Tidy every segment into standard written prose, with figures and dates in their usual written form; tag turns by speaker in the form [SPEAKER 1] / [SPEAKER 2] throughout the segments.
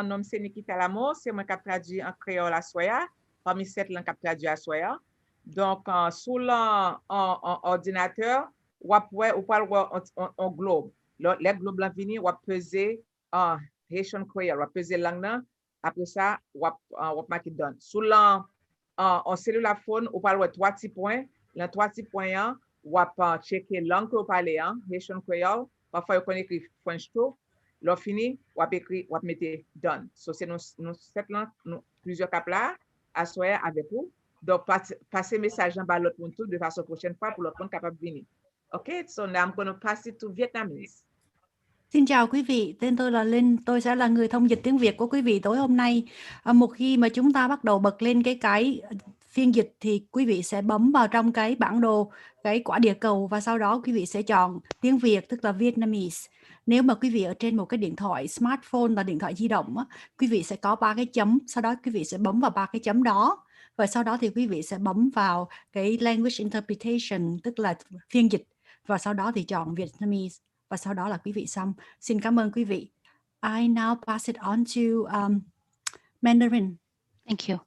[SPEAKER 1] un nom c'est qui fait l'amour, c'est moi qui traduit en créole à soya, parmi 7 langues qui traduit à soya. Donc, sous l'ordinateur, ou pouvez voir un globe. Les globes là vini, ou peser Haitian Creole, ou peser langue. Après ça, ou marquer done. Sous en cellulaire phone, ou pouvez voir 3 petits points. Les 3 petits points, ou checker langue que vous parlez, Haitian Creole. Parfois, vous connaissez écrit French too. Là, fini, ou écrit, ou mettez done. So, c'est nous 7 langues, plusieurs cap là, à soya avec vous. Donc, passer message en bas l'autre monde tout de façon prochaine fois pour l'autre monde capable de venir. Okay, so now I'm going to pass it to Vietnamese.
[SPEAKER 2] Xin chào quý vị, tên tôi là Linh, tôi sẽ là người thông dịch tiếng Việt của quý vị tối hôm nay. Một khi mà chúng ta bắt đầu bật lên cái phiên dịch thì quý vị sẽ bấm vào trong cái bản đồ, cái quả địa cầu và sau đó quý vị sẽ chọn tiếng Việt tức là Vietnamese. Nếu mà quý vị ở trên một cái điện thoại smartphone là điện thoại di động, quý vị sẽ có 3 cái chấm, sau đó quý vị sẽ bấm vào 3 cái chấm đó. Và sau đó thì quý vị sẽ bấm vào cái language interpretation tức là phiên dịch và sau đó thì chọn Vietnamese. Và sau đó là quý vị xong. Xin cảm ơn quý vị. I now pass it on to Mandarin.
[SPEAKER 3] Thank you.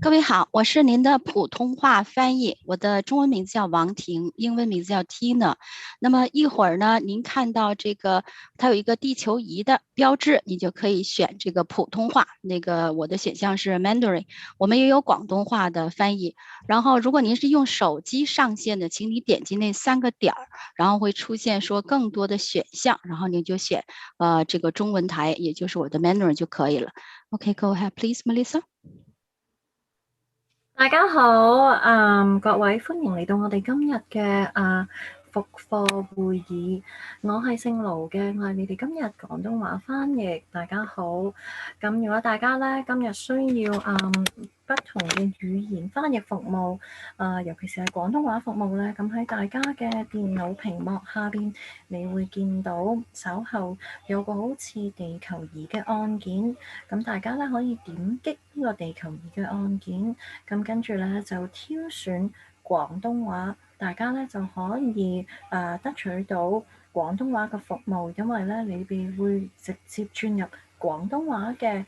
[SPEAKER 3] 各位好，我是您的普通话翻译，我的中文名字叫王婷，英文名字叫 Tina。那么一会儿呢，您看到这个它有一个地球仪的标志，你就可以选这个普通话。那个我的选项是 Mandarin， 我们也有广东话的翻译。然后如果您是用手机上线的，请你点击那3个点儿，然后会出现说更多的选项，然后你就选这个中文台，也就是我的 Mandarin 就可以了。Okay, go ahead, please, Melissa.
[SPEAKER 4] 大家好，各位歡迎嚟到我哋今日嘅復課會議。我係姓盧嘅，我係你哋今日廣東話翻譯。大家好，咁如果大家咧今日需要不同嘅語言翻譯服務，尤其是係廣東話服務咧，咁喺大家嘅電腦屏幕下邊，你會見到稍後有個好似地球儀嘅按鍵，咁大家咧可以點擊呢個地球儀嘅按鍵，咁跟住咧就挑選廣東話，大家咧就可以得取到廣東話嘅服務，因為咧你哋會直接轉入廣東話嘅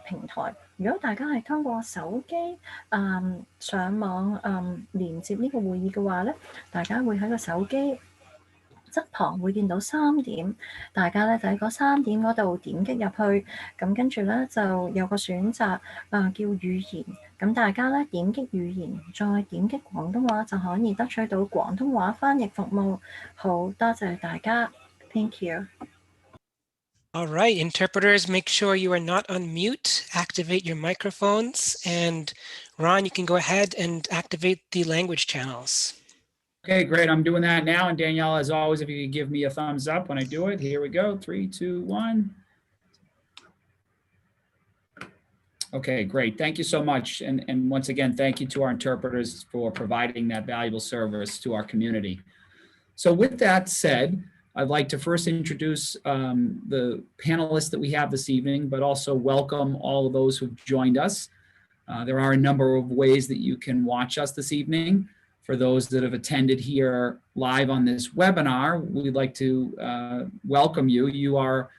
[SPEAKER 4] 平台。如果大家係通過手機上網連接呢個會議嘅話咧，大家會喺個手機側旁會見到3點，大家咧就喺嗰3點嗰度點擊入去，咁跟住咧就有個選擇叫語言，咁大家咧點擊語言，再點擊廣東話就可以得取到廣東話翻譯服務。好，多謝大家 ，Thank you。All
[SPEAKER 5] right, interpreters, make sure you are not on mute. Activate your microphones. And Ron, you can go ahead and activate the language channels.
[SPEAKER 6] Okay, great. I'm doing that now. And Danielle, as always, if you could give me a thumbs up when I do it. Here we go. 3, 2, 1. Okay, great. Thank you so much. And once again, thank you to our interpreters for providing that valuable service to our community. So with that said, I'd like to first introduce the panelists that we have this evening, but also welcome all of those who've joined us. There are a number of ways that you can watch us this evening. For those that have attended here live on this webinar, we'd like to welcome you. You are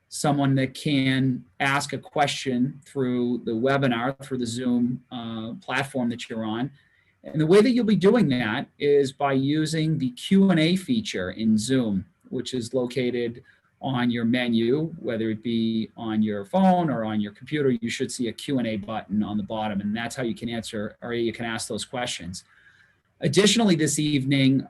[SPEAKER 6] someone that can ask a question through the webinar, through the Zoom platform that you're on. And the way that you'll be doing that is by using the Q&A feature in Zoom, which is located on your menu, whether it be on your phone or on your computer. You should see a Q&A button on the bottom, and that's how you can answer or you can ask those questions. Additionally, this evening,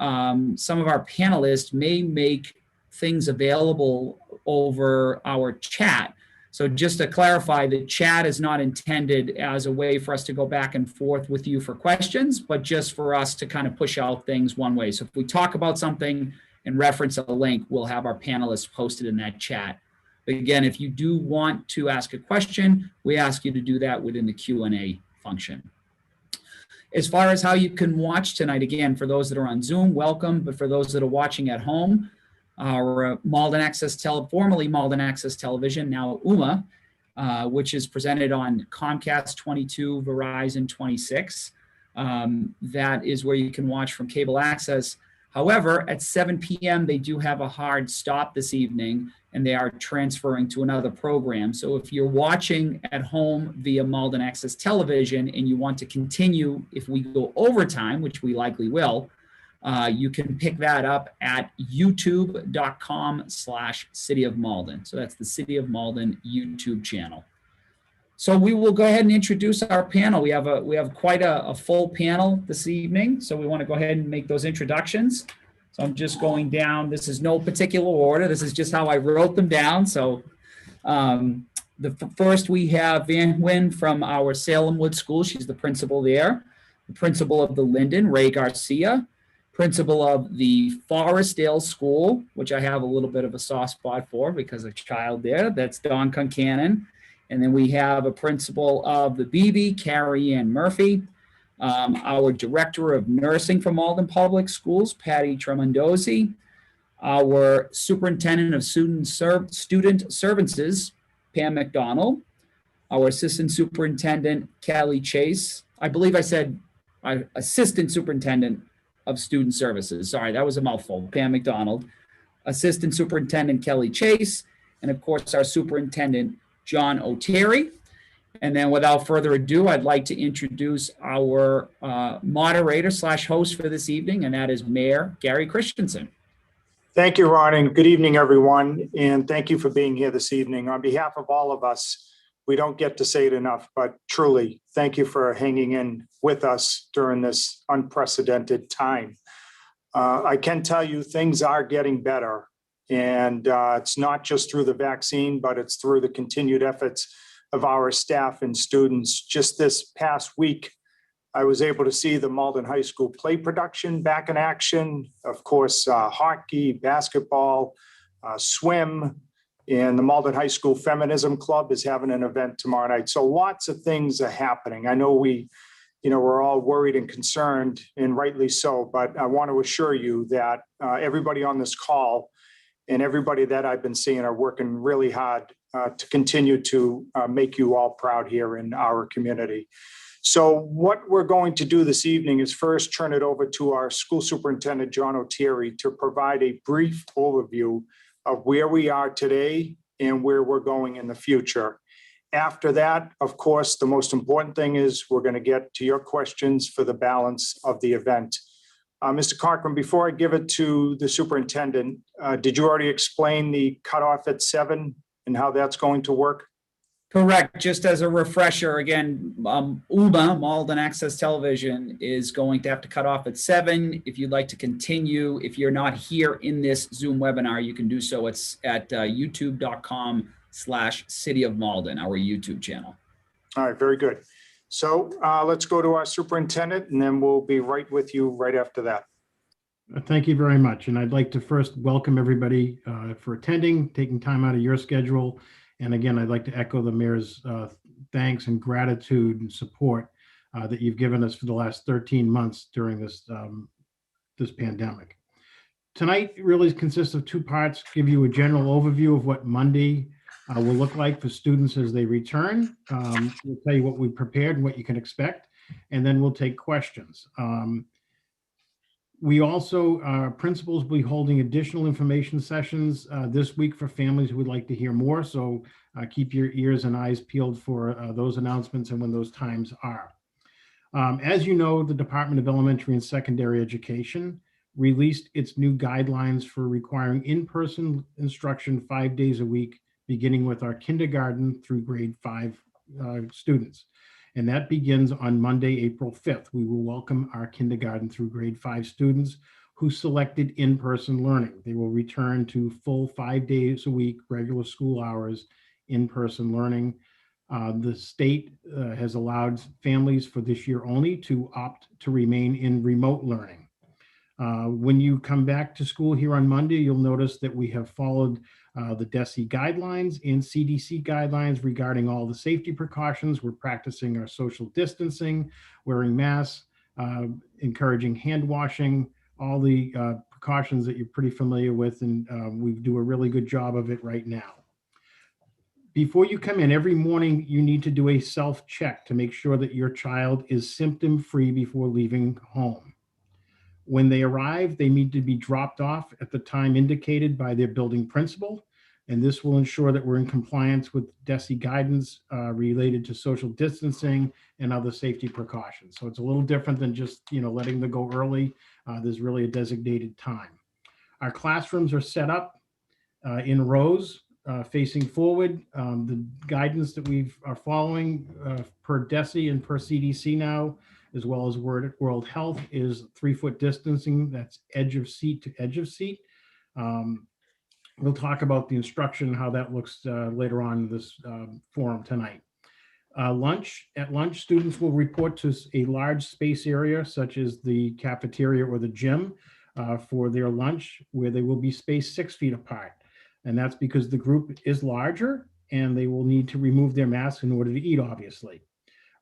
[SPEAKER 6] some of our panelists may make things available over our chat. So just to clarify, the chat is not intended as a way for us to go back and forth with you for questions, but just for us to kind of push out things one way. So if we talk about something and reference a link, we'll have our panelists posted in that chat. But again, if you do want to ask a question, we ask you to do that within the Q&A function. As far as how you can watch tonight, again, for those that are on Zoom, welcome. But for those that are watching at home, our Malden Access formerly Malden Access Television, now UMA, which is presented on Comcast 22, Verizon 26. That is where you can watch from cable access. However, at 7 p.m., they do have a hard stop this evening, and they are transferring to another program. So if you're watching at home via Malden Access Television and you want to continue, if we go overtime, which we likely will, you can pick that up at youtube.com/City of Malden. So that's the City of Malden YouTube channel. So we will go ahead and introduce our panel. We have quite a full panel this evening. So we want to go ahead and make those introductions. So I'm just going down. This is no particular order. This is just how I wrote them down. So first we have Van Nguyen from our Salem Wood School. She's the principal there. The principal of the Linden, Ray Garcia. Principal of the Forestdale School, which I have a little bit of a soft spot for because of a child there. That's Don Concannon. And then we have a principal of the BB, Carrie Ann Murphy. Our director of nursing from Malden Public Schools, Patty Tremondozzi. Our superintendent of student services, Pam McDonald. Our assistant superintendent, Kelly Chase. I believe I said assistant superintendent of student services. Sorry, that was a mouthful. Pam McDonald. Assistant superintendent, Kelly Chase. And of course, our superintendent, John O'Terry. And then without further ado, I'd like to introduce our moderator/host for this evening, and that is Mayor Gary Christensen.
[SPEAKER 7] Thank you, Ron, and good evening, everyone. And thank you for being here this evening. On behalf of all of us, we don't get to say it enough, but truly, thank you for hanging in with us during this unprecedented time. I can tell you things are getting better. And it's not just through the vaccine, but it's through the continued efforts of our staff and students. Just this past week, I was able to see the Malden High School play production back in action. Of course, hockey, basketball, swim, and the Malden High School Feminism Club is having an event tomorrow night. So lots of things are happening. I know we're all worried and concerned, and rightly so, but I want to assure you that everybody on this call and everybody that I've been seeing are working really hard to continue to make you all proud here in our community. So what we're going to do this evening is first turn it over to our school superintendent, John O'Terry, to provide a brief overview of where we are today and where we're going in the future. After that, of course, the most important thing is we're going to get to your questions for the balance of the event. Mr. Cochran, before I give it to the superintendent, did you already explain the cutoff at 7 and how that's going to work?
[SPEAKER 6] Correct. Just as a refresher, again, UMA, Malden Access Television, is going to have to cut off at 7. If you'd like to continue, if you're not here in this Zoom webinar, you can do so. It's at youtube.com/City of Malden, our YouTube channel.
[SPEAKER 7] All right, very good. So let's go to our superintendent, and then we'll be right with you right after that.
[SPEAKER 8] Thank you very much. And I'd like to first welcome everybody for attending, taking time out of your schedule. And again, I'd like to echo the mayor's thanks and gratitude and support that you've given us for the last 13 months during this pandemic. Tonight really consists of 2 parts, give you a general overview of what Monday will look like for students as they return. We'll tell you what we prepared and what you can expect, and then we'll take questions. We also, principals will be holding additional information sessions this week for families who would like to hear more. So keep your ears and eyes peeled for those announcements and when those times are. As you know, the Department of Elementary and Secondary Education released its new guidelines for requiring in-person instruction 5 days a week, beginning with our kindergarten through grade 5 students. And that begins on Monday, April 5th. We will welcome our kindergarten through grade 5 students who selected in-person learning. They will return to full 5 days a week, regular school hours, in-person learning. The state has allowed families for this year only to opt to remain in remote learning. When you come back to school here on Monday, you'll notice that we have followed the DESE guidelines and CDC guidelines regarding all the safety precautions. We're practicing our social distancing, wearing masks, encouraging hand washing, all the precautions that you're pretty familiar with, and we do a really good job of it right now. Before you come in, every morning you need to do a self-check to make sure that your child is symptom-free before leaving home. When they arrive, they need to be dropped off at the time indicated by their building principal. And this will ensure that we're in compliance with DESE guidance related to social distancing and other safety precautions. So it's a little different than just, letting them go early. There's really a designated time. Our classrooms are set up in rows facing forward. The guidance that we are following per DESE and per CDC now, as well as World Health, is 3-foot distancing. That's edge of seat to edge of seat. We'll talk about the instruction, how that looks later on in this forum tonight. At lunch, students will report to a large space area, such as the cafeteria or the gym, for their lunch, where they will be spaced 6 feet apart. And that's because the group is larger and they will need to remove their masks in order to eat, obviously.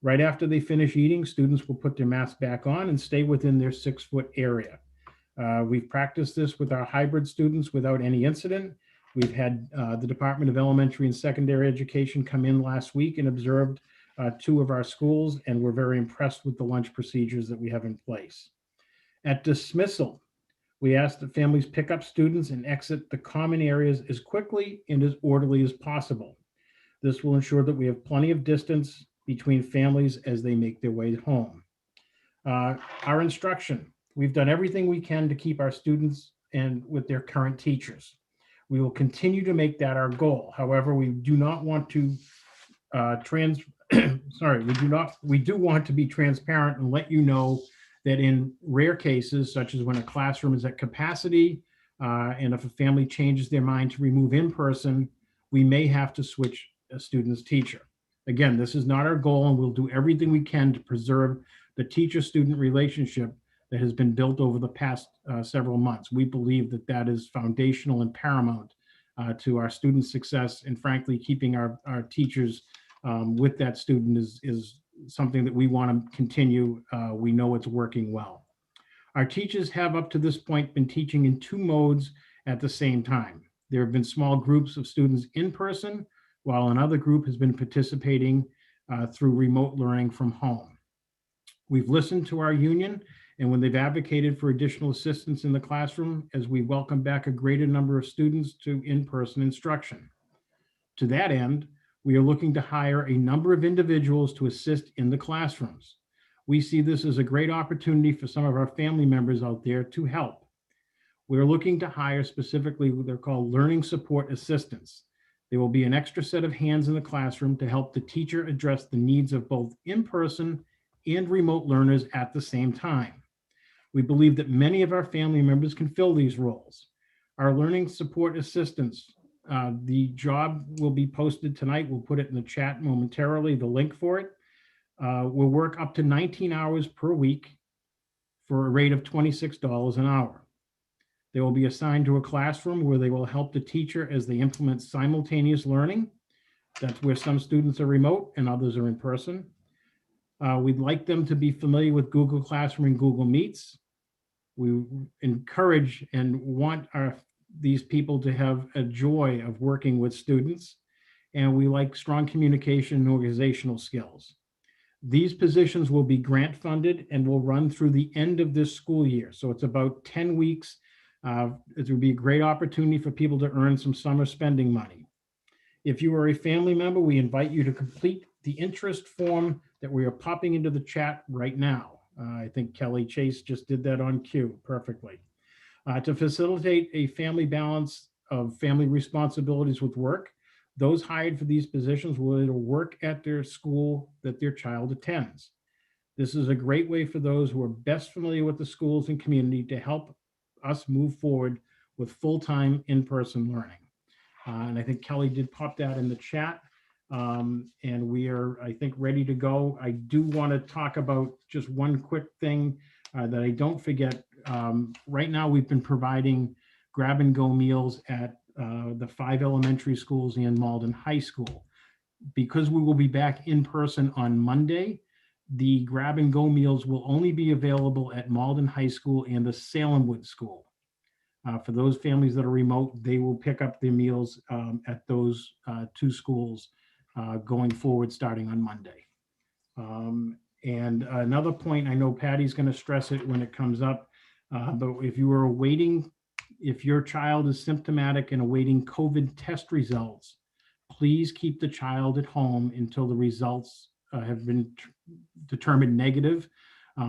[SPEAKER 8] Right after they finish eating, students will put their masks back on and stay within their 6-foot area. We've practiced this with our hybrid students without any incident. We've had the Department of Elementary and Secondary Education come in last week and observed 2 of our schools, and we're very impressed with the lunch procedures that we have in place. At dismissal, we ask that families pick up students and exit the common areas as quickly and as orderly as possible. This will ensure that we have plenty of distance between families as they make their way home. Our instruction. We've done everything we can to keep our students and with their current teachers. We will continue to make that our goal. However, we do not want to we do want to be transparent and let you know that in rare cases, such as when a classroom is at capacity, and if a family changes their mind to remove in-person, we may have to switch a student's teacher. Again, this is not our goal, and we'll do everything we can to preserve the teacher-student relationship that has been built over the past several months. We believe that that is foundational and paramount to our student success, and frankly, keeping our teachers with that student is something that we want to continue. We know it's working well. Our teachers have up to this point been teaching in 2 modes at the same time. There have been small groups of students in person, while another group has been participating through remote learning from home. We've listened to our union, and when they've advocated for additional assistance in the classroom, as we welcome back a greater number of students to in-person instruction. To that end, we are looking to hire a number of individuals to assist in the classrooms. We see this as a great opportunity for some of our family members out there to help. We're looking to hire specifically what they're called learning support assistants. There will be an extra set of hands in the classroom to help the teacher address the needs of both in-person and remote learners at the same time. We believe that many of our family members can fill these roles. Our learning support assistants, the job will be posted tonight. We'll put it in the chat momentarily, the link for it. We'll work up to 19 hours per week for a rate of $26 an hour. They will be assigned to a classroom where they will help the teacher as they implement simultaneous learning. That's where some students are remote and others are in person. We'd like them to be familiar with Google Classroom and Google Meets. We encourage and want these people to have a joy of working with students, and we like strong communication and organizational skills. These positions will be grant funded and will run through the end of this school year. So it's about 10 weeks. It would be a great opportunity for people to earn some summer spending money. If you are a family member, we invite you to complete the interest form that we are popping into the chat right now. I think Kelly Chase just did that on cue perfectly. To facilitate a family balance of family responsibilities with work, those hired for these positions will work at their school that their child attends. This is a great way for those who are best familiar with the schools and community to help us move forward with full-time in-person learning. And I think Kelly did pop that in the chat. And we are, I think, ready to go. I do want to talk about just one quick thing that I don't forget. Right now, we've been providing grab-and-go meals at the 5 elementary schools and Malden High School. Because we will be back in person on Monday, the grab-and-go meals will only be available at Malden High School and the Salemwood School. For those families that are remote, they will pick up their meals at those 2 schools going forward starting on Monday. And another point, I know Patty's going to stress it when it comes up, But if you are awaiting, if your child is symptomatic and awaiting COVID test results, please keep the child at home until the results have been determined negative.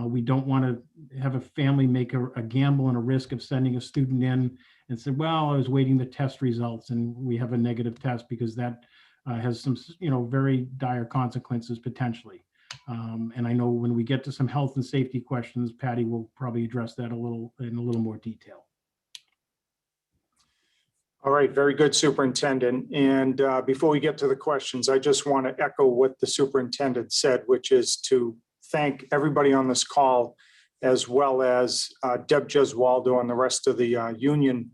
[SPEAKER 8] We don't want to have a family make a gamble and a risk of sending a student in and say, well, I was waiting the test results and we have a negative test, because that has some, very dire consequences potentially. And I know when we get to some health and safety questions, Patty will probably address that in a little more detail.
[SPEAKER 7] All right, very good, Superintendent. And before we get to the questions, I just want to echo what the Superintendent said, which is to thank everybody on this call, as well as Deb Gesualdo and the rest of the union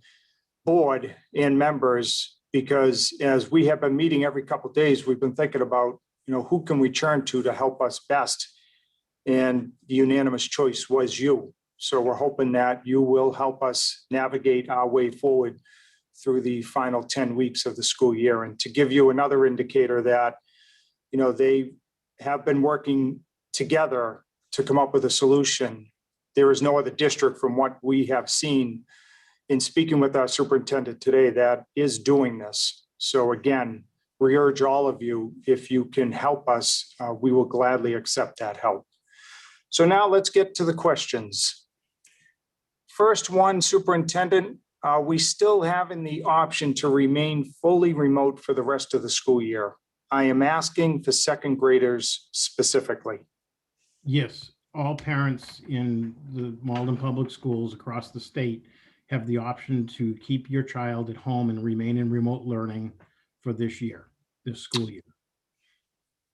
[SPEAKER 7] board and members, because as we have been meeting every couple of days, we've been thinking about, who can we turn to help us best? And the unanimous choice was you. So we're hoping that you will help us navigate our way forward through the final 10 weeks of the school year. And to give you another indicator that, they have been working together to come up with a solution. There is no other district, from what we have seen in speaking with our superintendent today, that is doing this. So again, we urge all of you, if you can help us, we will gladly accept that help. So now let's get to the questions. First one, Superintendent, are we still having the option to remain fully remote for the rest of the school year? I am asking for second graders specifically.
[SPEAKER 8] Yes, all parents in the Malden Public Schools across the state have the option to keep your child at home and remain in remote learning for this school year.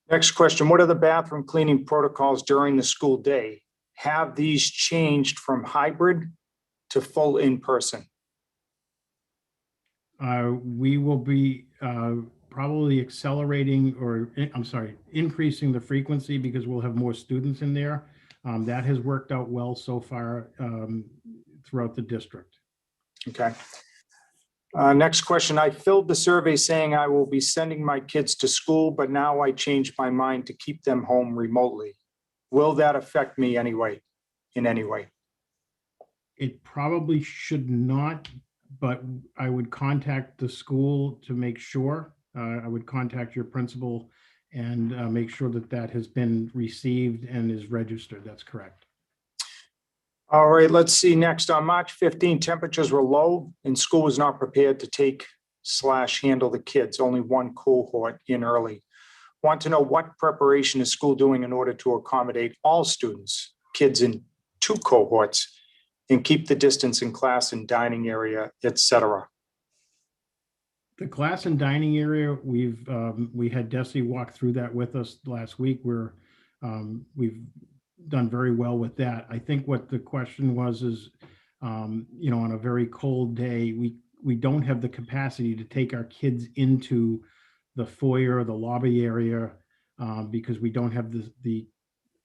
[SPEAKER 7] Next question, what are the bathroom cleaning protocols during the school day? Have these changed from hybrid to full in-person?
[SPEAKER 8] We will be probably accelerating, or increasing the frequency, because we'll have more students in there. That has worked out well so far throughout the district.
[SPEAKER 7] Okay. Next question. I filled the survey saying I will be sending my kids to school, but now I changed my mind to keep them home remotely. Will that affect me in any way?
[SPEAKER 8] It probably should not, but I would contact the school to make sure. I would contact your principal and make sure that has been received and is registered. That's correct.
[SPEAKER 7] All right, let's see next. On March 15, temperatures were low and school was not prepared to handle the kids. Only one cohort in early. Want to know what preparation is school doing in order to accommodate all students, kids in 2 cohorts, and keep the distance in class and dining area, etc.
[SPEAKER 8] The class and dining area, we had Desi walk through that with us last week. We've done very well with that. I think what the question was is, on a very cold day, we don't have the capacity to take our kids into the foyer, the lobby area, because we don't have the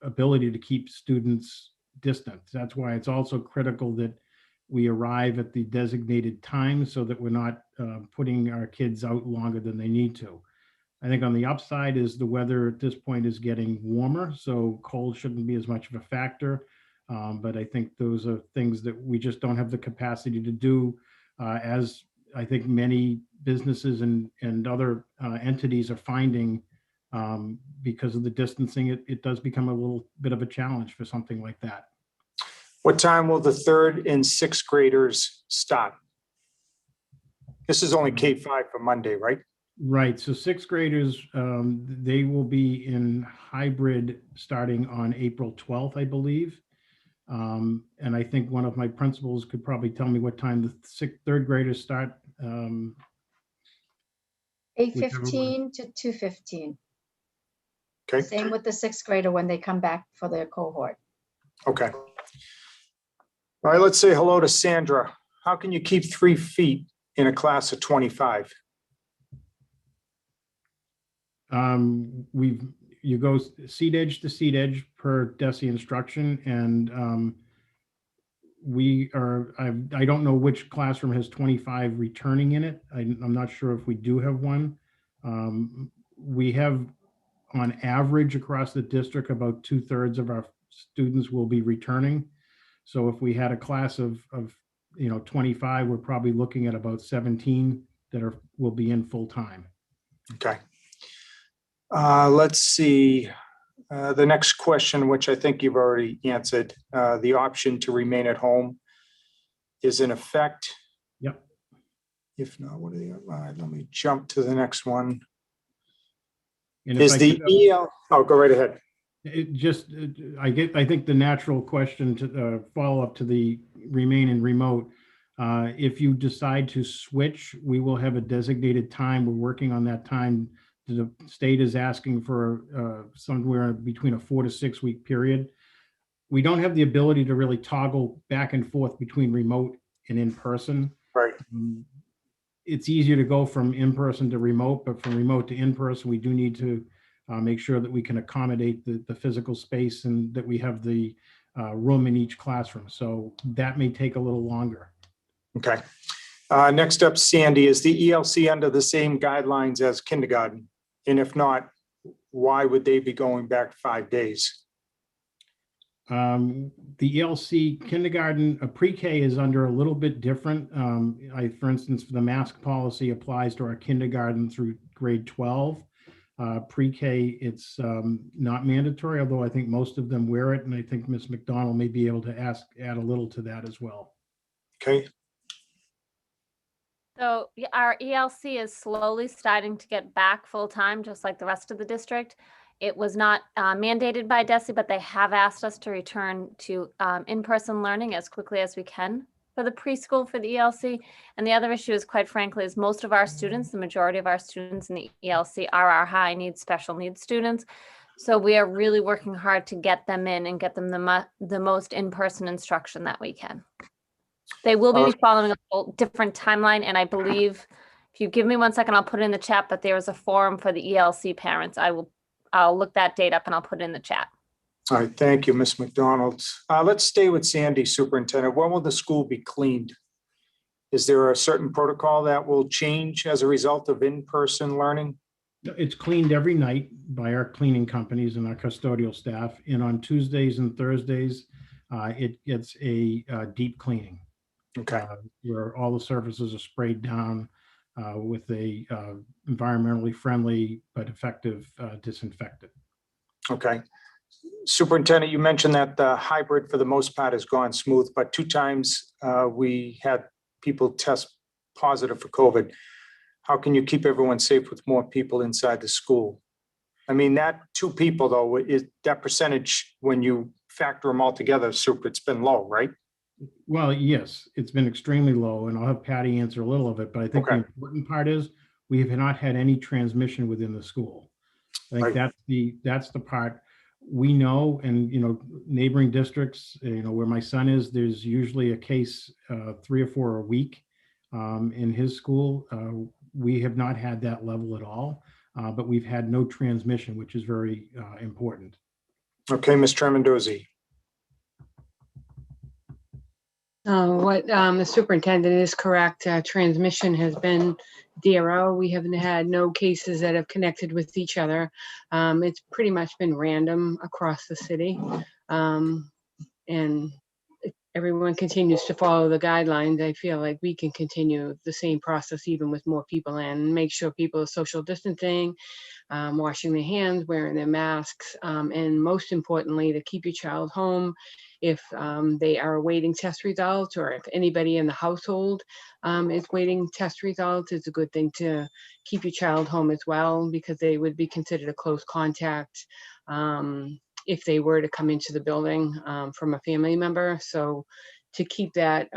[SPEAKER 8] ability to keep students distant. That's why it's also critical that we arrive at the designated time so that we're not putting our kids out longer than they need to. I think on the upside is the weather at this point is getting warmer, so cold shouldn't be as much of a factor. But I think those are things that we just don't have the capacity to do, as I think many businesses and other entities are finding, because of the distancing, it does become a little bit of a challenge for something like that.
[SPEAKER 7] What time will the 3rd and 6th graders start? This is only K-5 for Monday, right?
[SPEAKER 8] Right. So 6th graders, they will be in hybrid starting on April 12th, I believe. And I think one of my principals could probably tell me what time the 3rd graders start.
[SPEAKER 9] 8:15 to 2:15.
[SPEAKER 7] Okay.
[SPEAKER 9] Same with the 6th grader when they come back for their cohort.
[SPEAKER 7] Okay. All right, let's say hello to Sandra. How can you keep 3 feet in a class of 25?
[SPEAKER 8] You go seat edge to seat edge per DESI instruction, and I don't know which classroom has 25 returning in it. I'm not sure if we do have one. We have, on average across the district, about 2/3 of our students will be returning. So if we had a class of 25, we're probably looking at about 17 that will be in full time.
[SPEAKER 7] Okay. Let's see. The next question, which I think you've already answered, the option to remain at home is in effect.
[SPEAKER 8] Yep.
[SPEAKER 7] If not, what are the, let me jump to the next one.
[SPEAKER 8] And
[SPEAKER 7] Is the EL, oh, go right ahead.
[SPEAKER 8] It just, I think the natural question to follow up to the remain in remote, if you decide to switch, we will have a designated time. We're working on that time. The state is asking for somewhere between a 4 to 6 week period. We don't have the ability to really toggle back and forth between remote and in person.
[SPEAKER 7] Right.
[SPEAKER 8] It's easier to go from in person to remote, but from remote to in person, we do need to make sure that we can accommodate the physical space and that we have the room in each classroom. So that may take a little longer.
[SPEAKER 7] Okay. Next up, Sandy, is the ELC under the same guidelines as kindergarten? And if not, why would they be going back 5 days?
[SPEAKER 8] The ELC kindergarten, pre-K is under a little bit different. For instance, the mask policy applies to our kindergarten through grade 12. Pre-K, it's not mandatory, although I think most of them wear it. And I think Ms. McDonald may be able to add a little to that as well.
[SPEAKER 7] Okay.
[SPEAKER 10] So our ELC is slowly starting to get back full time, just like the rest of the district. It was not mandated by DESE, but they have asked us to return to in-person learning as quickly as we can for the preschool for the ELC. And the other issue is, quite frankly, is most of our students, the majority of our students in the ELC are our high needs, special needs students. So we are really working hard to get them in and get them the most in-person instruction that we can. They will be following a whole different timeline. And I believe, if you give me 1 second, I'll put it in the chat, but there is a forum for the ELC parents. I'll look that date up and I'll put it in the chat.
[SPEAKER 7] All right, thank you, Ms. McDonald. Let's stay with Sandy, Superintendent. When will the school be cleaned? Is there a certain protocol that will change as a result of in-person learning?
[SPEAKER 8] It's cleaned every night by our cleaning companies and our custodial staff. And on Tuesdays and Thursdays, it gets a deep cleaning.
[SPEAKER 7] Okay.
[SPEAKER 8] Where all the surfaces are sprayed down with a environmentally friendly but effective disinfectant.
[SPEAKER 7] Okay. Superintendent, you mentioned that the hybrid for the most part has gone smooth, but 2 times we had people test positive for COVID. How can you keep everyone safe with more people inside the school? I mean, that 2 people though, is that percentage when you factor them all together, it's been low, right?
[SPEAKER 8] Well, yes, it's been extremely low, and I'll have Patty answer a little of it, but I think the important part is we have not had any transmission within the school. I think that's the part we know, and neighboring districts, where my son is, there's usually a case 3 or 4 a week in his school. We have not had that level at all, but we've had no transmission, which is very important.
[SPEAKER 7] Okay, Ms. Tremendozzi.
[SPEAKER 11] What the superintendent is correct. Transmission has been 0. We haven't had no cases that have connected with each other. It's pretty much been random across the city. And everyone continues to follow the guidelines. I feel like we can continue the same process even with more people in, make sure people are social distancing, washing their hands, wearing their masks, and most importantly, to keep your child home if they are awaiting test results, or if anybody in the household is waiting test results. It's a good thing to keep your child home as well, because they would be considered a close contact if they were to come into the building from a family member. So to keep that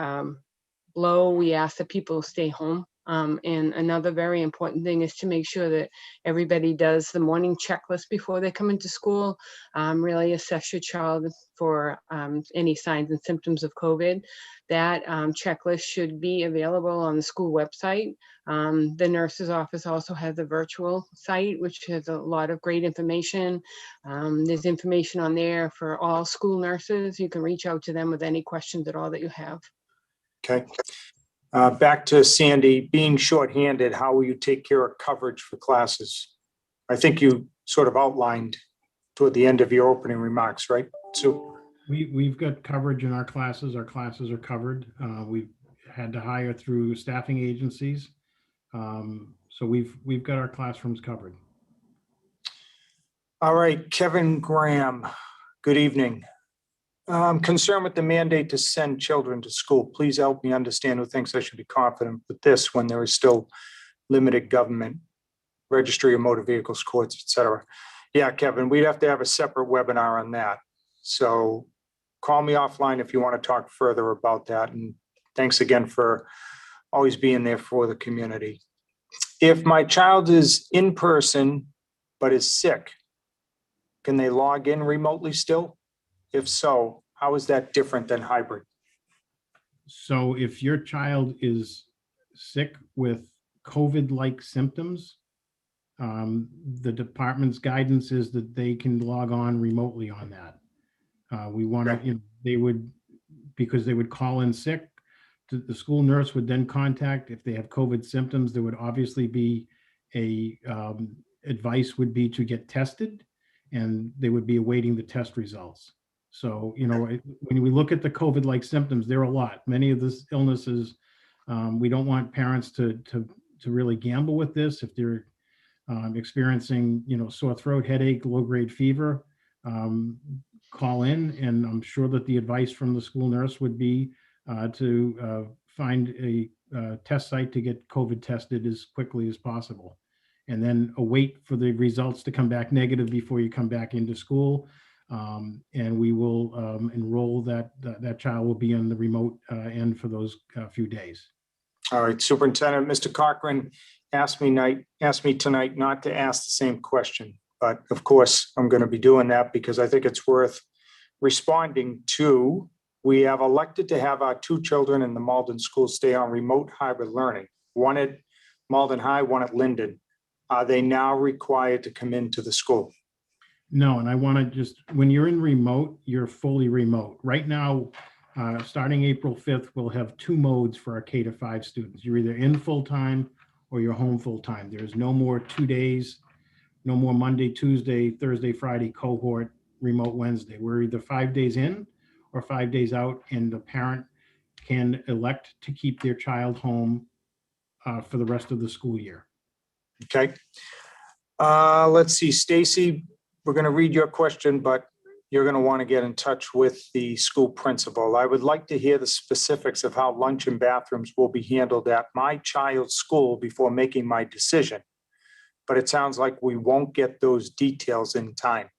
[SPEAKER 11] low, we ask that people stay home. And another very important thing is to make sure that everybody does the morning checklist before they come into school. Really assess your child for any signs and symptoms of COVID. That checklist should be available on the school website. The nurse's office also has a virtual site, which has a lot of great information. There's information on there for all school nurses. You can reach out to them with any questions at all that you have.
[SPEAKER 7] Okay. Back to Sandy, being shorthanded, how will you take care of coverage for classes? I think you sort of outlined toward the end of your opening remarks, right, Sue?
[SPEAKER 8] We've got coverage in our classes. Our classes are covered. We've had to hire through staffing agencies. So we've got our classrooms covered.
[SPEAKER 7] All right, Kevin Graham, good evening. I'm concerned with the mandate to send children to school. Please help me understand who thinks I should be confident with this when there is still limited government, registry of motor vehicles, courts, et cetera. Yeah, Kevin, we'd have to have a separate webinar on that. So call me offline if you want to talk further about that. And thanks again for always being there for the community. If my child is in person but is sick, can they log in remotely still? If so, how is that different than hybrid?
[SPEAKER 8] So if your child is sick with COVID-like symptoms, the department's guidance is that they can log on remotely on that. We want to, they would, because they would call in sick, the school nurse would then contact, if they have COVID symptoms, there would obviously be advice would be to get tested, and they would be awaiting the test results. So, when we look at the COVID-like symptoms, there are a lot. Many of these illnesses, we don't want parents to really gamble with this. If they're experiencing, sore throat, headache, low-grade fever, call in, and I'm sure that the advice from the school nurse would be to find a test site to get COVID tested as quickly as possible, and then await for the results to come back negative before you come back into school. And we will enroll that child will be on the remote end for those few days.
[SPEAKER 7] All right, Superintendent, Mr. Cochran asked me tonight not to ask the same question, but of course I'm going to be doing that because I think it's worth responding to. We have elected to have our two children in the Malden school stay on remote hybrid learning, one at Malden High, one at Linden. Are they now required to come into the school?
[SPEAKER 8] No, and I want to just, when you're in remote, you're fully remote. Right now, starting April 5th, we'll have two modes for our K-5 students. You're either in full-time or you're home full-time. There's no more 2 days, no more Monday, Tuesday, Thursday, Friday cohort, remote Wednesday. We're either 5 days in or 5 days out, and the parent can elect to keep their child home for the rest of the school year.
[SPEAKER 7] Okay. Let's see, Stacy, we're going to read your question, but you're going to want to get in touch with the school principal. I would like to hear the specifics of how lunch and bathrooms will be handled at my child's school before making my decision. But it sounds like we won't get those details in time.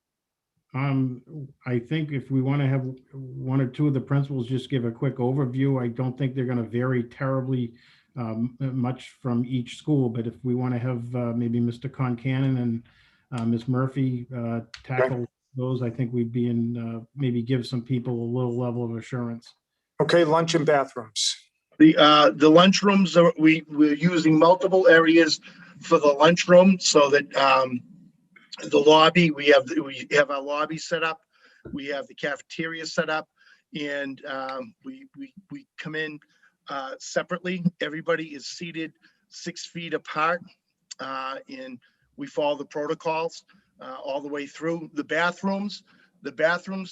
[SPEAKER 8] I think if we want to have one or two of the principals just give a quick overview, I don't think they're going to vary terribly much from each school, but if we want to have maybe Mr. Concannon and Ms. Murphy tackle those, I think we'd be in, maybe give some people a little level of assurance.
[SPEAKER 7] Okay, lunch and bathrooms.
[SPEAKER 12] The lunchrooms, we're using multiple areas for the lunchroom so that the lobby, we have our lobby set up, we have the cafeteria set up, and we come in separately. Everybody is seated 6 feet apart, and we follow the protocols all the way through. The bathrooms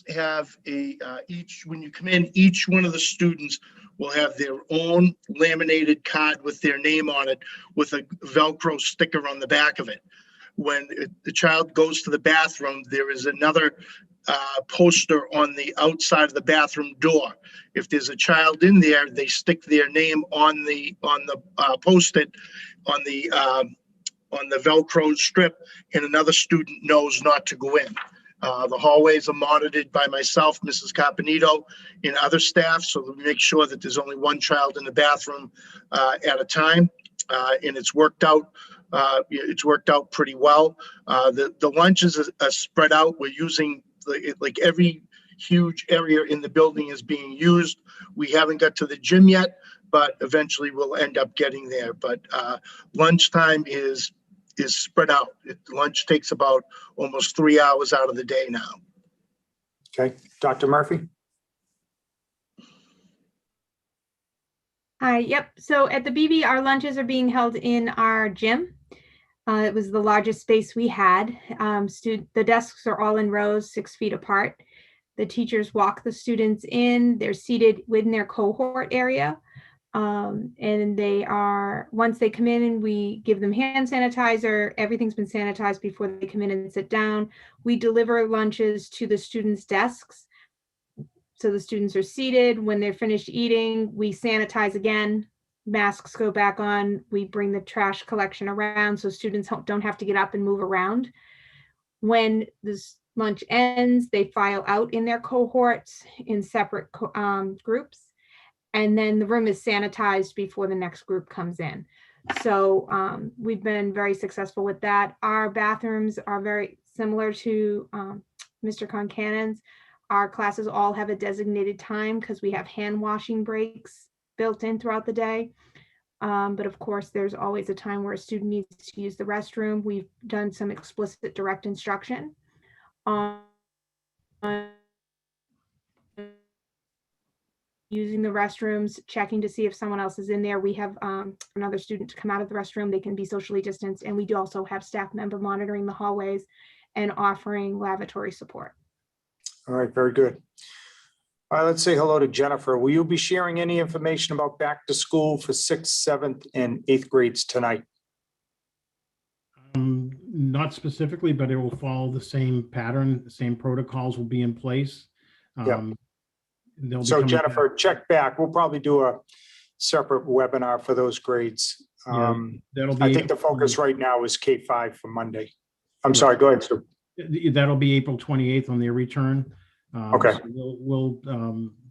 [SPEAKER 12] have when you come in, each one of the students will have their own laminated card with their name on it with a Velcro sticker on the back of it. When the child goes to the bathroom, there is another poster on the outside of the bathroom door. If there's a child in there, they stick their name on the post-it on the Velcro strip, and another student knows not to go in. The hallways are monitored by myself, Mrs. Caponito, and other staff, so that we make sure that there's only one child in the bathroom at a time, and it's worked out. It's worked out pretty well. The lunches are spread out. We're using like every huge area in the building is being used. We haven't got to the gym yet, but eventually we'll end up getting there. But lunchtime is spread out. Lunch takes about almost 3 hours out of the day now.
[SPEAKER 7] Okay, Dr. Murphy.
[SPEAKER 13] Hi, yep. So at the BB, our lunches are being held in our gym. It was the largest space we had. The desks are all in rows 6 feet apart. The teachers walk the students in, they're seated within their cohort area. And they are, once they come in and we give them hand sanitizer, everything's been sanitized before they come in and sit down. We deliver lunches to the students' desks. So the students are seated. When they're finished eating, we sanitize again, masks go back on. We bring the trash collection around so students don't have to get up and move around. When this lunch ends, they file out in their cohorts in separate groups. And then the room is sanitized before the next group comes in. So we've been very successful with that. Our bathrooms are very similar to Mr. Concannon's. Our classes all have a designated time because we have hand washing breaks built in throughout the day. But of course, there's always a time where a student needs to use the restroom. We've done some explicit direct instruction on using the restrooms, checking to see if someone else is in there. We have another student to come out of the restroom. They can be socially distanced. And we do also have staff member monitoring the hallways and offering lavatory support.
[SPEAKER 7] All right, very good. All right, let's say hello to Jennifer. Will you be sharing any information about back to school for 6th, 7th, and 8th grades tonight?
[SPEAKER 8] Not specifically, but it will follow the same pattern. The same protocols will be in place.
[SPEAKER 7] So Jennifer, check back. We'll probably do a separate webinar for those grades.
[SPEAKER 8] That'll be
[SPEAKER 7] I think the focus right now is K-5 for Monday. I'm sorry, go ahead, Sue.
[SPEAKER 8] That'll be April 28th on their return.
[SPEAKER 7] Okay.
[SPEAKER 8] So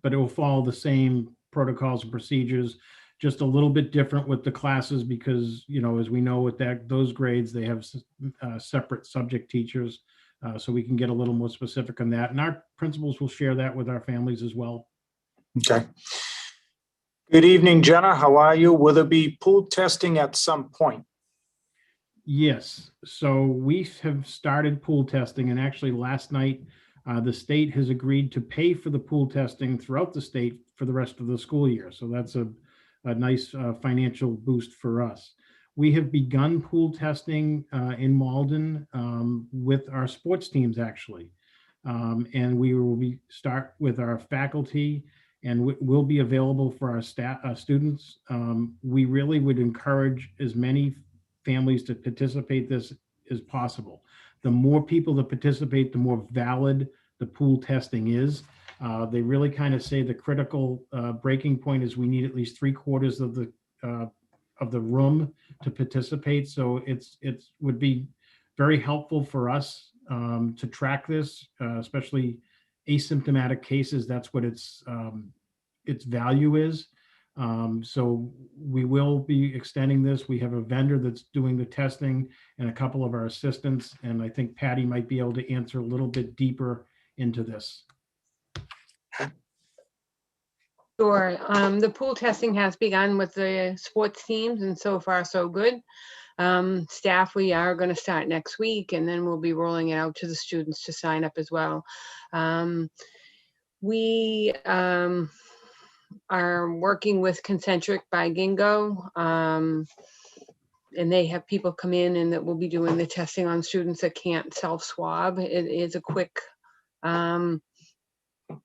[SPEAKER 8] but it will follow the same protocols and procedures, just a little bit different with the classes because, you know, as we know with those grades, they have separate subject teachers. So we can get a little more specific on that. And our principals will share that with our families as well.
[SPEAKER 7] Okay. Good evening, Jenna. How are you? Will there be pool testing at some point?
[SPEAKER 8] Yes. So we have started pool testing. And actually last night, the state has agreed to pay for the pool testing throughout the state for the rest of the school year. So that's a nice financial boost for us. We have begun pool testing in Malden with our sports teams, actually. And we will start with our faculty and will be available for our staff, students. We really would encourage as many families to participate this as possible. The more people that participate, the more valid the pool testing is. They really kind of say the critical breaking point is we need at least 3/4 of the room to participate. So it would be very helpful for us to track this, especially asymptomatic cases. That's what its value is. So we will be extending this. We have a vendor that's doing the testing and a couple of our assistants. And I think Patty might be able to answer a little bit deeper into this.
[SPEAKER 11] Sure. The pool testing has begun with the sports teams, and so far so good. Staff, we are going to start next week, and then we'll be rolling it out to the students to sign up as well. We are working with Concentric by Gingo, and they have people come in and that will be doing the testing on students that can't self-swab. It is a quick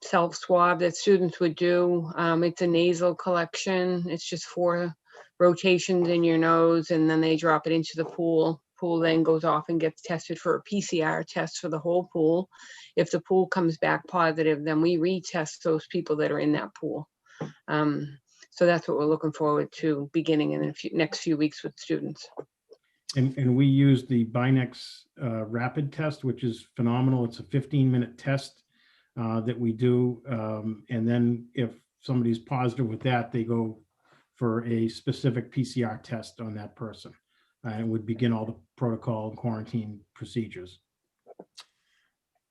[SPEAKER 11] self-swab that students would do. It's a nasal collection. It's just 4 rotations in your nose, and then they drop it into the pool. Pool then goes off and gets tested for a PCR test for the whole pool. If the pool comes back positive, then we retest those people that are in that pool. So that's what we're looking forward to beginning in the next few weeks with students.
[SPEAKER 8] And we use the Binex rapid test, which is phenomenal. It's a 15-minute test that we do. And then if somebody's positive with that, they go for a specific PCR test on that person and would begin all the protocol and quarantine procedures.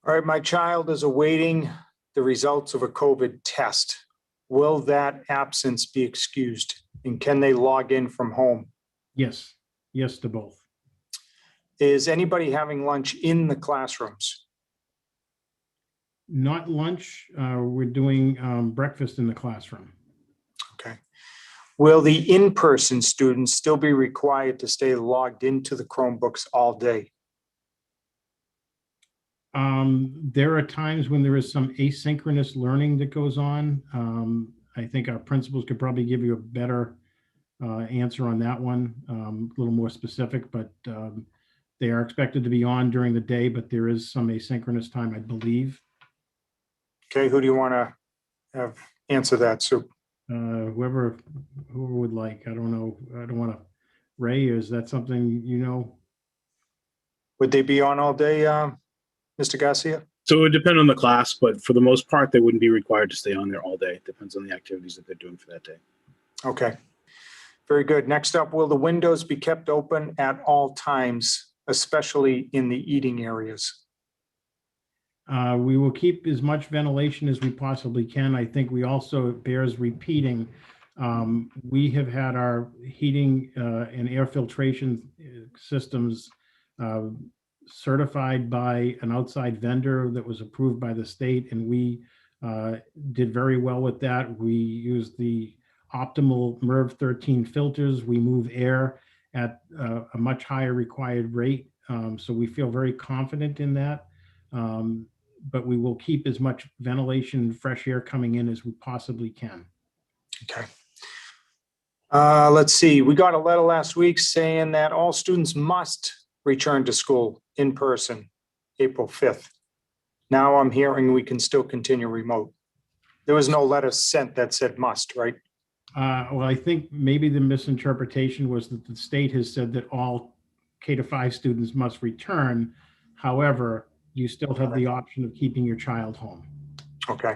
[SPEAKER 7] All right, my child is awaiting the results of a COVID test. Will that absence be excused? And can they log in from home?
[SPEAKER 8] Yes, yes to both.
[SPEAKER 7] Is anybody having lunch in the classrooms?
[SPEAKER 8] Not lunch. We're doing breakfast in the classroom.
[SPEAKER 7] Okay. Will the in-person students still be required to stay logged into the Chromebooks all day?
[SPEAKER 8] There are times when there is some asynchronous learning that goes on. I think our principals could probably give you a better answer on that one, a little more specific, but they are expected to be on during the day, but there is some asynchronous time, I believe.
[SPEAKER 7] Okay, who do you want to have answer that, Sue?
[SPEAKER 8] Whoever would like, I don't know. I don't want to. Ray, is that something you know?
[SPEAKER 7] Would they be on all day, Mr. Garcia?
[SPEAKER 14] So it would depend on the class, but for the most part, they wouldn't be required to stay on there all day. It depends on the activities that they're doing for that day.
[SPEAKER 7] Okay, very good. Next up, will the windows be kept open at all times, especially in the eating areas?
[SPEAKER 8] We will keep as much ventilation as we possibly can. I think we also, it bears repeating, we have had our heating and air filtration systems certified by an outside vendor that was approved by the state, and we did very well with that. We used the optimal MERV 13 filters. We move air at a much higher required rate. So we feel very confident in that. But we will keep as much ventilation, fresh air coming in as we possibly can.
[SPEAKER 7] Okay. Let's see, we got a letter last week saying that all students must return to school in person, April 5th. Now I'm hearing we can still continue remote. There was no letter sent that said must, right?
[SPEAKER 8] Well, I think maybe the misinterpretation was that the state has said that all K-5 students must return. However, you still have the option of keeping your child home.
[SPEAKER 7] Okay.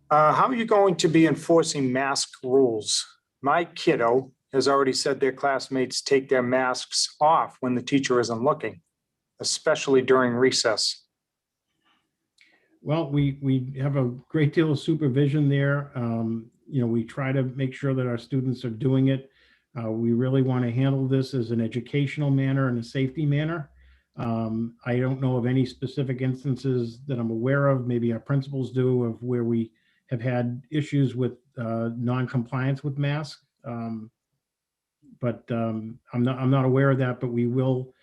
[SPEAKER 7] How are you going to be enforcing mask rules? My kiddo has already said their classmates take their masks off when the teacher isn't looking, especially during recess.
[SPEAKER 8] Well, we have a great deal of supervision there. You know, we try to make sure that our students are doing it. We really want to handle this as an educational manner and a safety manner. I don't know of any specific instances that I'm aware of, maybe our principals do, of where we have had issues with non-compliance with masks. But I'm not aware of that, but we will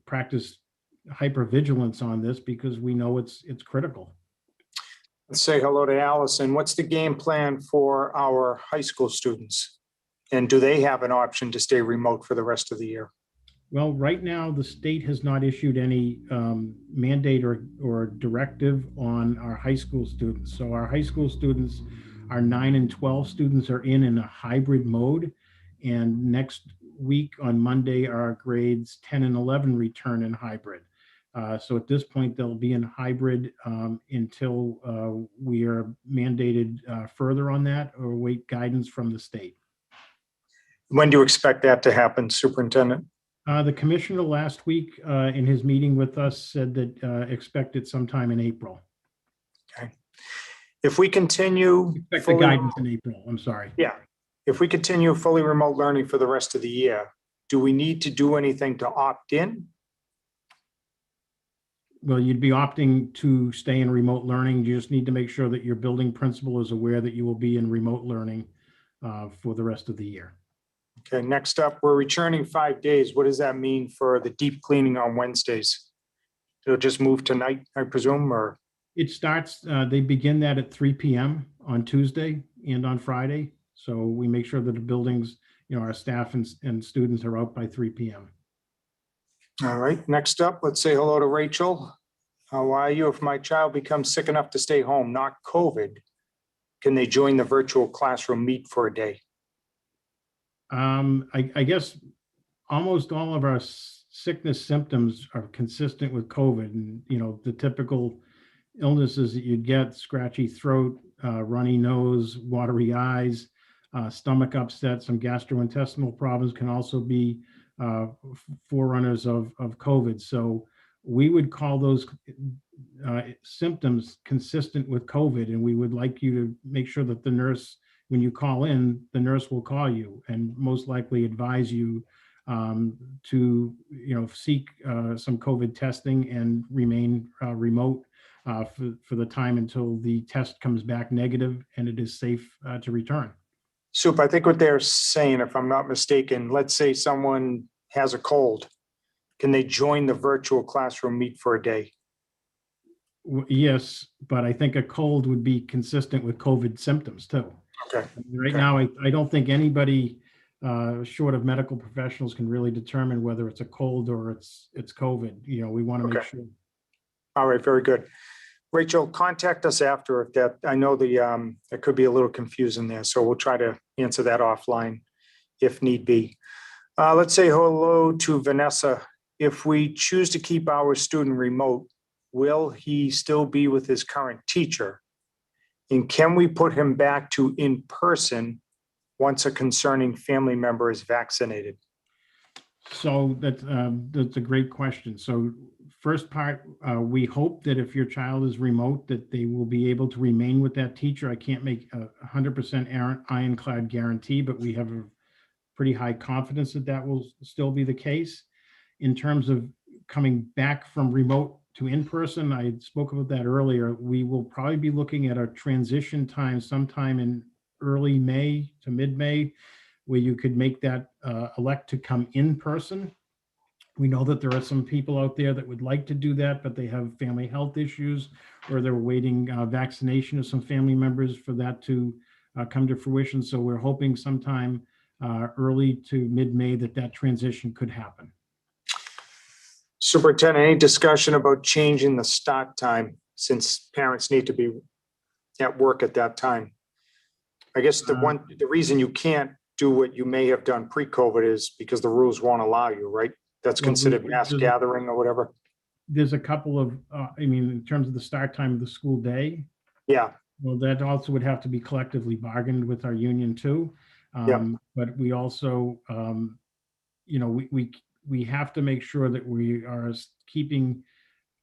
[SPEAKER 8] practice hypervigilance on this because we know it's critical.
[SPEAKER 7] Let's say hello to Allison. What's the game plan for our high school students? And do they have an option to stay remote for the rest of the year?
[SPEAKER 8] Well, right now, the state has not issued any mandate or directive on our high school students. So our high school students, our 9 and 12 students are in a hybrid mode. And next week on Monday, our grades 10 and 11 return in hybrid. So at this point, they'll be in hybrid until we are mandated further on that or wait guidance from the state.
[SPEAKER 7] When do you expect that to happen, Superintendent?
[SPEAKER 8] The commissioner last week in his meeting with us said that expect it sometime in April.
[SPEAKER 7] Okay. If we continue
[SPEAKER 8] Expect the guidance in April, I'm sorry.
[SPEAKER 7] Yeah. If we continue fully remote learning for the rest of the year, do we need to do anything to opt in?
[SPEAKER 8] Well, you'd be opting to stay in remote learning. You just need to make sure that your building principal is aware that you will be in remote learning for the rest of the year.
[SPEAKER 7] Okay, next up, we're returning 5 days. What does that mean for the deep cleaning on Wednesdays? It'll just move tonight, I presume, or?
[SPEAKER 8] It starts, they begin that at 3 p.m. on Tuesday and on Friday. So we make sure that the buildings, you know, our staff and students are out by 3 p.m.
[SPEAKER 7] All right, next up, let's say hello to Rachel. How are you? If my child becomes sick enough to stay home, not COVID, can they join the virtual classroom meet for a day?
[SPEAKER 8] I guess almost all of our sickness symptoms are consistent with COVID, and you know, the typical illnesses that you'd get: scratchy throat, runny nose, watery eyes, stomach upset, some gastrointestinal problems can also be forerunners of COVID. So we would call those symptoms consistent with COVID, and we would like you to make sure that the nurse, when you call in, the nurse will call you and most likely advise you to, you know, seek some COVID testing and remain remote for the time until the test comes back negative and it is safe to return.
[SPEAKER 7] Soup, I think what they're saying, if I'm not mistaken, let's say someone has a cold. can they join the virtual classroom meet for a day?
[SPEAKER 8] Yes, but I think a cold would be consistent with COVID symptoms too.
[SPEAKER 7] Okay.
[SPEAKER 8] Right
[SPEAKER 7] Okay.
[SPEAKER 8] now, I don't think anybody short of medical professionals can really determine whether it's a cold or it's COVID. You know, we want to make
[SPEAKER 7] Okay.
[SPEAKER 8] sure.
[SPEAKER 7] All right, very good. Rachel, contact us after if that, I know it could be a little confusing there, so we'll try to answer that offline if need be. Let's say hello to Vanessa. If we choose to keep our student remote, will he still be with his current teacher? And can we put him back to in person once a concerning family member is vaccinated?
[SPEAKER 8] So that's a great question. So first part, we hope that if your child is remote, that they will be able to remain with that teacher. I can't make a 100% ironclad guarantee, but we have a pretty high confidence that that will still be the case. In terms of coming back from remote to in-person, I spoke about that earlier. We will probably be looking at a transition time sometime in early May to mid-May, where you could make that elect to come in person. We know that there are some people out there that would like to do that, but they have family health issues, or they're waiting vaccination of some family members for that to come to fruition. So we're hoping sometime early to mid-May that transition could happen.
[SPEAKER 7] Superintendent, any discussion about changing the start time since parents need to be at work at that time? I guess the reason you can't do what you may have done pre-COVID is because the rules won't allow you, right? That's considered mass gathering or whatever.
[SPEAKER 8] There's a couple of, I mean, in terms of the start time of the school day.
[SPEAKER 7] Yeah.
[SPEAKER 8] Well, that also would have to be collectively bargained with our union too. But we also, you know, we have to make sure that we are keeping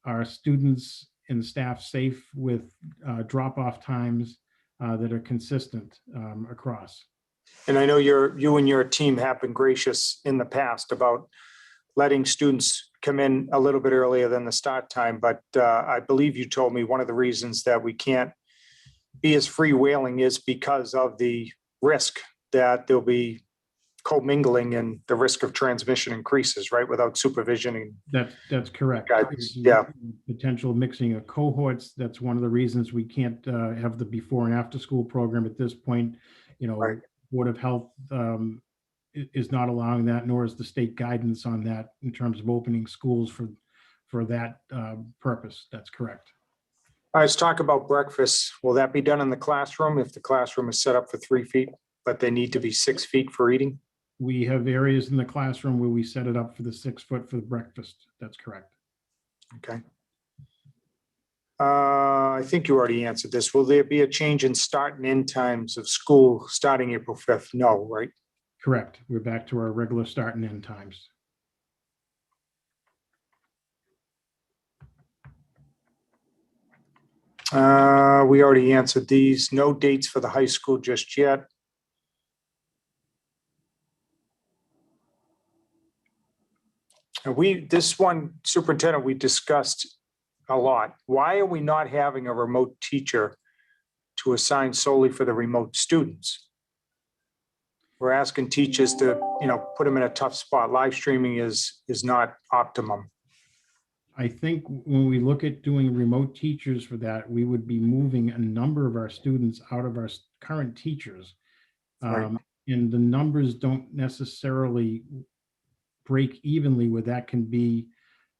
[SPEAKER 8] our students and staff safe with drop-off times that are consistent across.
[SPEAKER 7] And I know you and your team have been gracious in the past about letting students come in a little bit earlier than the start time, but I believe you told me one of the reasons that we can't be as freewheeling is because of the risk that there'll be commingling and the risk of transmission increases, right, without supervision.
[SPEAKER 8] That's correct.
[SPEAKER 7] Yeah.
[SPEAKER 8] Potential mixing of cohorts. That's one of the reasons we can't have the before and after school program at this point. You know,
[SPEAKER 7] right.
[SPEAKER 8] Board of Health is not allowing that, nor is the state guidance on that in terms of opening schools for that purpose. That's correct.
[SPEAKER 7] All right, let's talk about breakfast. Will that be done in the classroom if the classroom is set up for 3 feet, but they need to be 6 feet for eating?
[SPEAKER 8] We have areas in the classroom where we set it up for the 6 foot for the breakfast. That's correct.
[SPEAKER 7] Okay. I think you already answered this. Will there be a change in start and end times of school starting April 5th? No, right?
[SPEAKER 8] Correct. We're back to our regular start and end times.
[SPEAKER 7] We already answered these. No dates for the high school just yet. This one, Superintendent, we discussed a lot. Why are we not having a remote teacher to assign solely for the remote students? We're asking teachers to, you know, put them in a tough spot. Live streaming is not optimum.
[SPEAKER 8] I think when we look at doing remote teachers for that, we would be moving a number of our students out of our current teachers.
[SPEAKER 7] Right.
[SPEAKER 8] And the numbers don't necessarily break evenly where that can be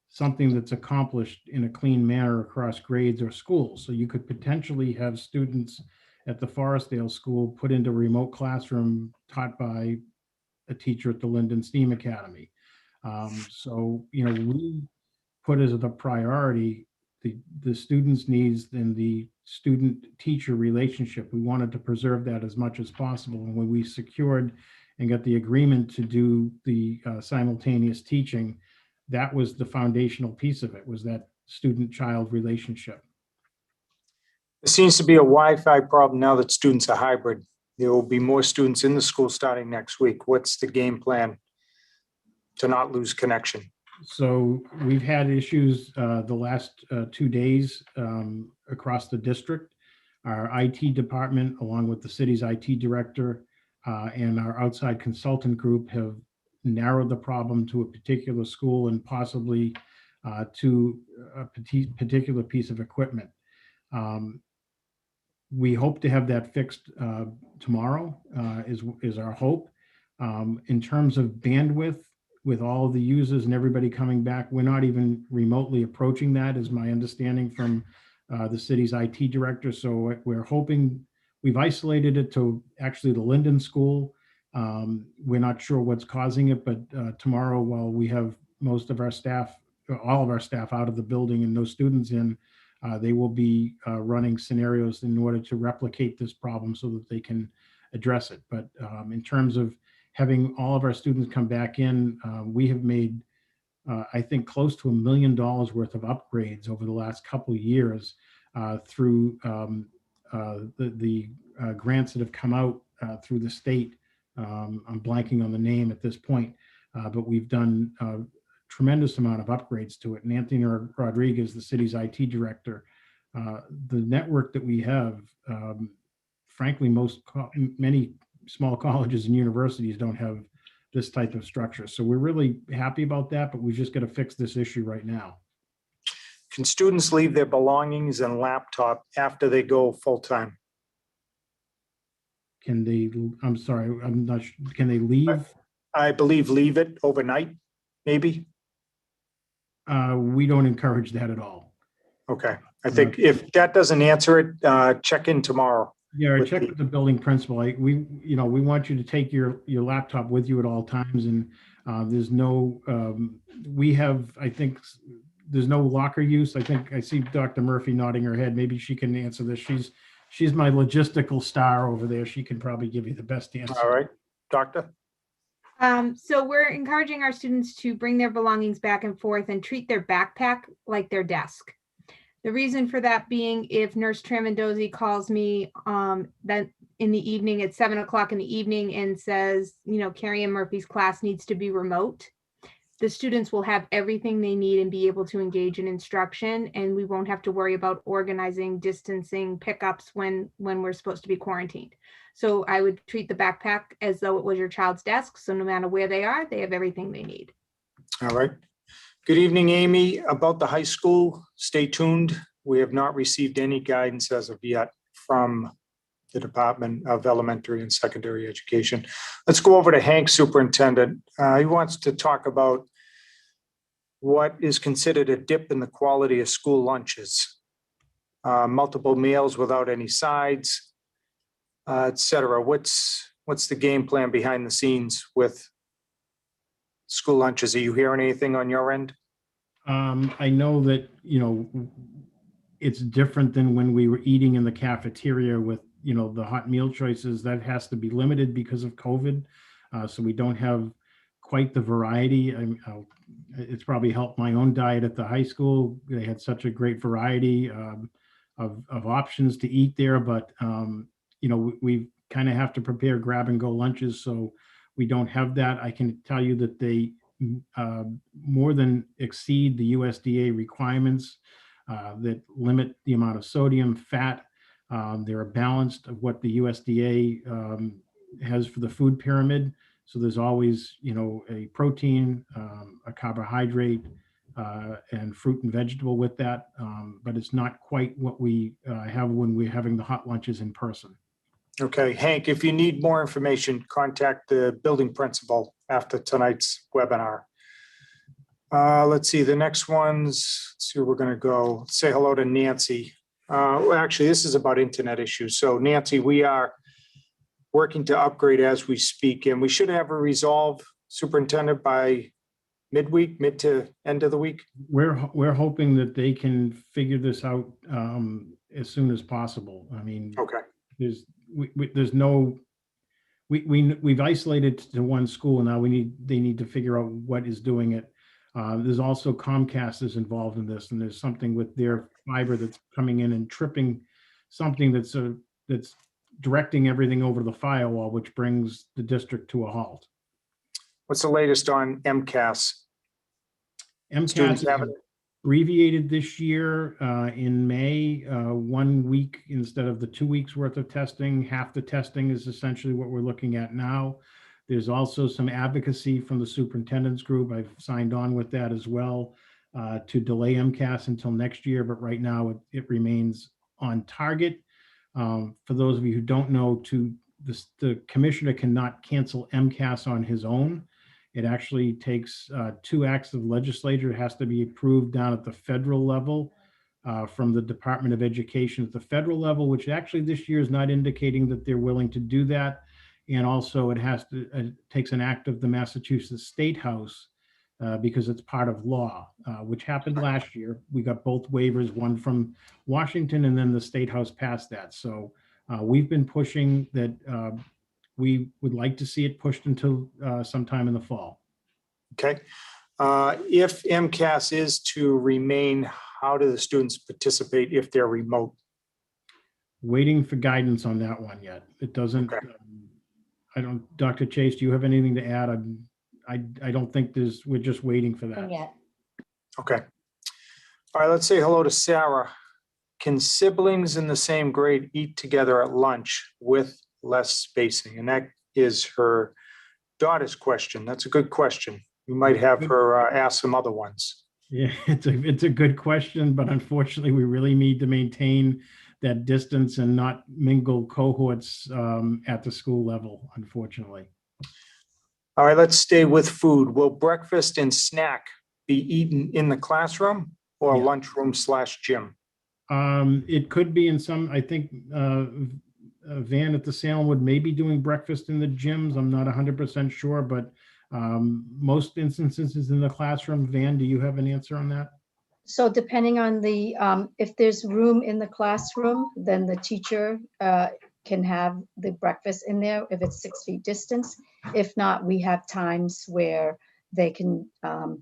[SPEAKER 8] something that's accomplished in a clean manner across grades or schools. So you could potentially have students at the Forestdale School put into a remote classroom taught by a teacher at the Linden STEAM Academy. So, you know, we put as the priority the students' needs and the student-teacher relationship. We wanted to preserve that as much as possible. And when we secured and got the agreement to do the simultaneous teaching, that was the foundational piece of it, was that student-child relationship.
[SPEAKER 7] There seems to be a Wi-Fi problem now that students are hybrid. There will be more students in the school starting next week. What's the game plan to not lose connection?
[SPEAKER 8] So we've had issues the last 2 days across the district. Our IT department, along with the city's IT director and our outside consultant group, have narrowed the problem to a particular school and possibly to a particular piece of equipment. We hope to have that fixed tomorrow, is our hope. In terms of bandwidth, with all of the users and everybody coming back, we're not even remotely approaching that, is my understanding from the city's IT director. So we're hoping, we've isolated it to actually the Linden School. We're not sure what's causing it, but tomorrow, while we have most of our staff, all of our staff out of the building and no students in, they will be running scenarios in order to replicate this problem so that they can address it. But in terms of having all of our students come back in, we have made, I think, close to $1 million worth of upgrades over the last couple of years through the grants that have come out through the state. I'm blanking on the name at this point, but we've done a tremendous amount of upgrades to it. And Anthony Rodriguez, the city's IT director, the network that we have, frankly, many small colleges and universities don't have this type of structure. So we're really happy about that, but we've just got to fix this issue right now.
[SPEAKER 7] Can students leave their belongings and laptop after they go full-time?
[SPEAKER 8] Can they, I'm sorry, I'm not sure, can they leave?
[SPEAKER 7] I believe leave it overnight, maybe?
[SPEAKER 8] We don't encourage that at all.
[SPEAKER 7] Okay, I think if that doesn't answer it, check in tomorrow.
[SPEAKER 8] Yeah, I checked with the building principal. We want you to take your laptop with you at all times, and there's no, we have, I think, there's no locker use. I think I see Dr. Murphy nodding her head. Maybe she can answer this. She's my logistical star over there. She can probably give you the best answer.
[SPEAKER 7] All right, Doctor.
[SPEAKER 13] So we're encouraging our students to bring their belongings back and forth and treat their backpack like their desk. The reason for that being, if Nurse Tramandozzi calls me that in the evening at 7 o'clock in the evening and says, Carrie Ann Murphy's class needs to be remote, the students will have everything they need and be able to engage in instruction, and we won't have to worry about organizing, distancing, pickups when we're supposed to be quarantined. So I would treat the backpack as though it was your child's desk. So no matter where they are, they have everything they need.
[SPEAKER 7] All right. Good evening, Amy. About the high school, stay tuned. We have not received any guidance as of yet from the Department of Elementary and Secondary Education. Let's go over to Hank, Superintendent. He wants to talk about what is considered a dip in the quality of school lunches. Multiple meals without any sides, et cetera. What's the game plan behind the scenes with school lunches? Are you hearing anything on your end?
[SPEAKER 8] I know that, it's different than when we were eating in the cafeteria with, the hot meal choices. That has to be limited because of COVID. So we don't have quite the variety. It's probably helped my own diet at the high school. They had such a great variety of options to eat there, but we kind of have to prepare grab and go lunches. So we don't have that. I can tell you that they more than exceed the USDA requirements that limit the amount of sodium, fat. They're balanced of what the USDA has for the food pyramid. So there's always, a protein, a carbohydrate, and fruit and vegetable with that. But it's not quite what we have when we're having the hot lunches in person.
[SPEAKER 7] Okay, Hank, if you need more information, contact the building principal after tonight's webinar. Let's see, the next one's, let's see where we're going to go. Say hello to Nancy. Well, actually, this is about internet issues. So Nancy, we are working to upgrade as we speak, and we should have a resolve, Superintendent, by midweek, mid to end of the week.
[SPEAKER 8] We're hoping that they can figure this out as soon as possible. I mean,
[SPEAKER 7] okay.
[SPEAKER 8] We've isolated to one school now. They need to figure out what is doing it. There's also Comcast is involved in this, and there's something with their fiber that's coming in and tripping something that's directing everything over the firewall, which brings the district to a halt.
[SPEAKER 7] What's the latest on MCAS?
[SPEAKER 8] MCAS is abbreviated this year in May, 1 week instead of the 2 weeks worth of testing. Half the testing is essentially what we're looking at now. There's also some advocacy from the superintendent's group. I've signed on with that as well to delay MCAS until next year, but right now it remains on target. For those of you who don't know, the commissioner cannot cancel MCAS on his own. It actually takes 2 acts of legislature. It has to be approved down at the federal level from the Department of Education at the federal level, which actually this year is not indicating that they're willing to do that. And also it takes an act of the Massachusetts State House because it's part of law, which happened last year. We got both waivers, one from Washington, and then the State House passed that. So we've been pushing that. We would like to see it pushed until sometime in the fall.
[SPEAKER 7] Okay. If MCAS is to remain, how do the students participate if they're remote?
[SPEAKER 8] Waiting for guidance on that one yet. It doesn't,
[SPEAKER 7] okay.
[SPEAKER 8] Dr. Chase, do you have anything to add? I don't think we're just waiting for that.
[SPEAKER 9] Yet.
[SPEAKER 7] Okay. All right, let's say hello to Sarah. Can siblings in the same grade eat together at lunch with less spacing? And that is her daughter's question. That's a good question. We might have her ask some other ones.
[SPEAKER 8] Yeah, it's a good question, but unfortunately, we really need to maintain that distance and not mingle cohorts at the school level, unfortunately.
[SPEAKER 7] All right, let's stay with food. Will breakfast and snack be eaten in the classroom or lunchroom / gym?
[SPEAKER 8] It could be in some, I think Van at the Salem would maybe doing breakfast in the gyms. I'm not 100% sure, but most instances is in the classroom. Van, do you have an answer on that?
[SPEAKER 9] So depending on the, if there's room in the classroom, then the teacher can have the breakfast in there if it's 6 feet distance. If not, we have times where they can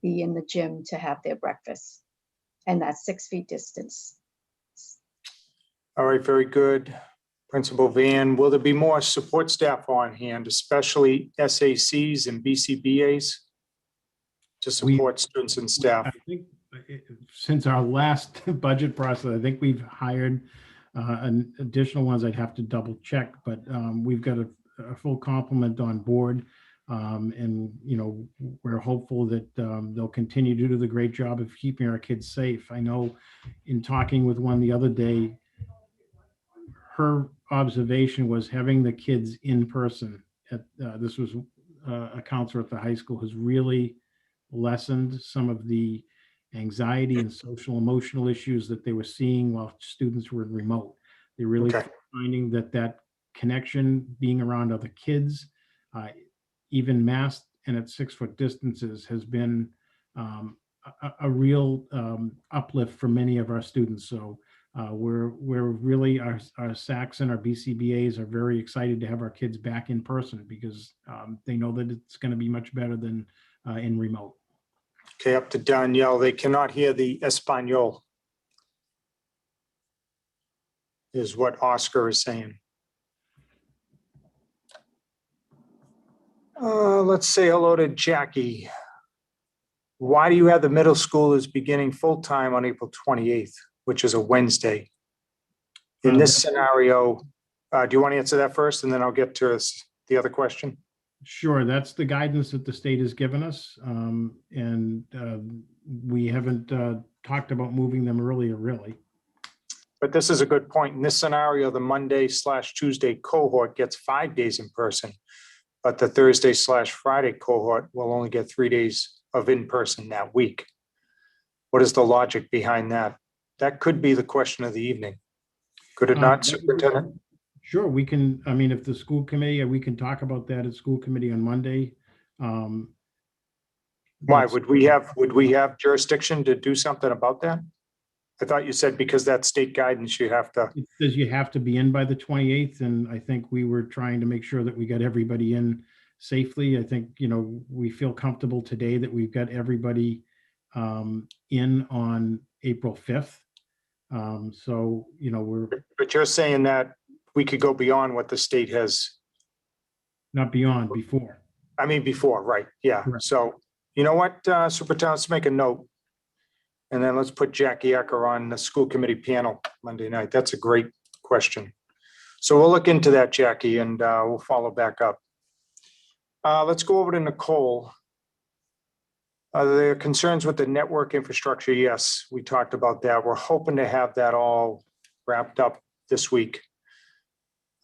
[SPEAKER 9] be in the gym to have their breakfast, and that's 6 feet distance.
[SPEAKER 7] All right, very good. Principal Van, will there be more support staff on hand, especially SACs and BCBAs to support students and staff?
[SPEAKER 8] I think since our last budget process, I think we've hired an additional ones. I'd have to double check, but we've got a full complement on board. And, you know, we're hopeful that they'll continue to do the great job of keeping our kids safe. I know in talking with one the other day, her observation was having the kids in person at this was a counselor at the high school, has really lessened some of the anxiety and social emotional issues that they were seeing while students were remote. They're really finding that connection, being around other kids, even masked and at 6 foot distances, has been a real uplift for many of our students. So we're really, our SACs and our BCBAs are very excited to have our kids back in person because they know that it's going to be much better than in remote.
[SPEAKER 7] Okay, up to Danielle. They cannot hear the Espanol, is what Oscar is saying. Let's say hello to Jackie. Why do you have the middle schoolers beginning full-time on April 28th, which is a Wednesday? In this scenario, do you want to answer that first, and then I'll get to the other question?
[SPEAKER 8] Sure, that's the guidance that the state has given us, and we haven't talked about moving them earlier, really.
[SPEAKER 7] But this is a good point. In this scenario, the Monday / Tuesday cohort gets 5 days in person, but the Thursday / Friday cohort will only get 3 days of in-person that week. What is the logic behind that? That could be the question of the evening. Could it not, Superintendent?
[SPEAKER 8] Sure, we can. I mean, if the school committee, we can talk about that at school committee on Monday.
[SPEAKER 7] Why would we have jurisdiction to do something about that? I thought you said because that's state guidance, you have to.
[SPEAKER 8] It says you have to be in by the 28th, and I think we were trying to make sure that we got everybody in safely. I think, you know, we feel comfortable today that we've got everybody in on April 5th. So, you know,
[SPEAKER 7] But you're saying that we could go beyond what the state has.
[SPEAKER 8] Not beyond, before.
[SPEAKER 7] I mean, before, right, yeah.
[SPEAKER 8] Correct. So,
[SPEAKER 7] you know what, Superintendent, let's make a note. And then let's put Jackie Ecker on the school committee panel Monday night. That's a great question. So we'll look into that, Jackie, and we'll follow back up. Let's go over to Nicole. There are concerns with the network infrastructure. Yes, we talked about that. We're hoping to have that all wrapped up this week.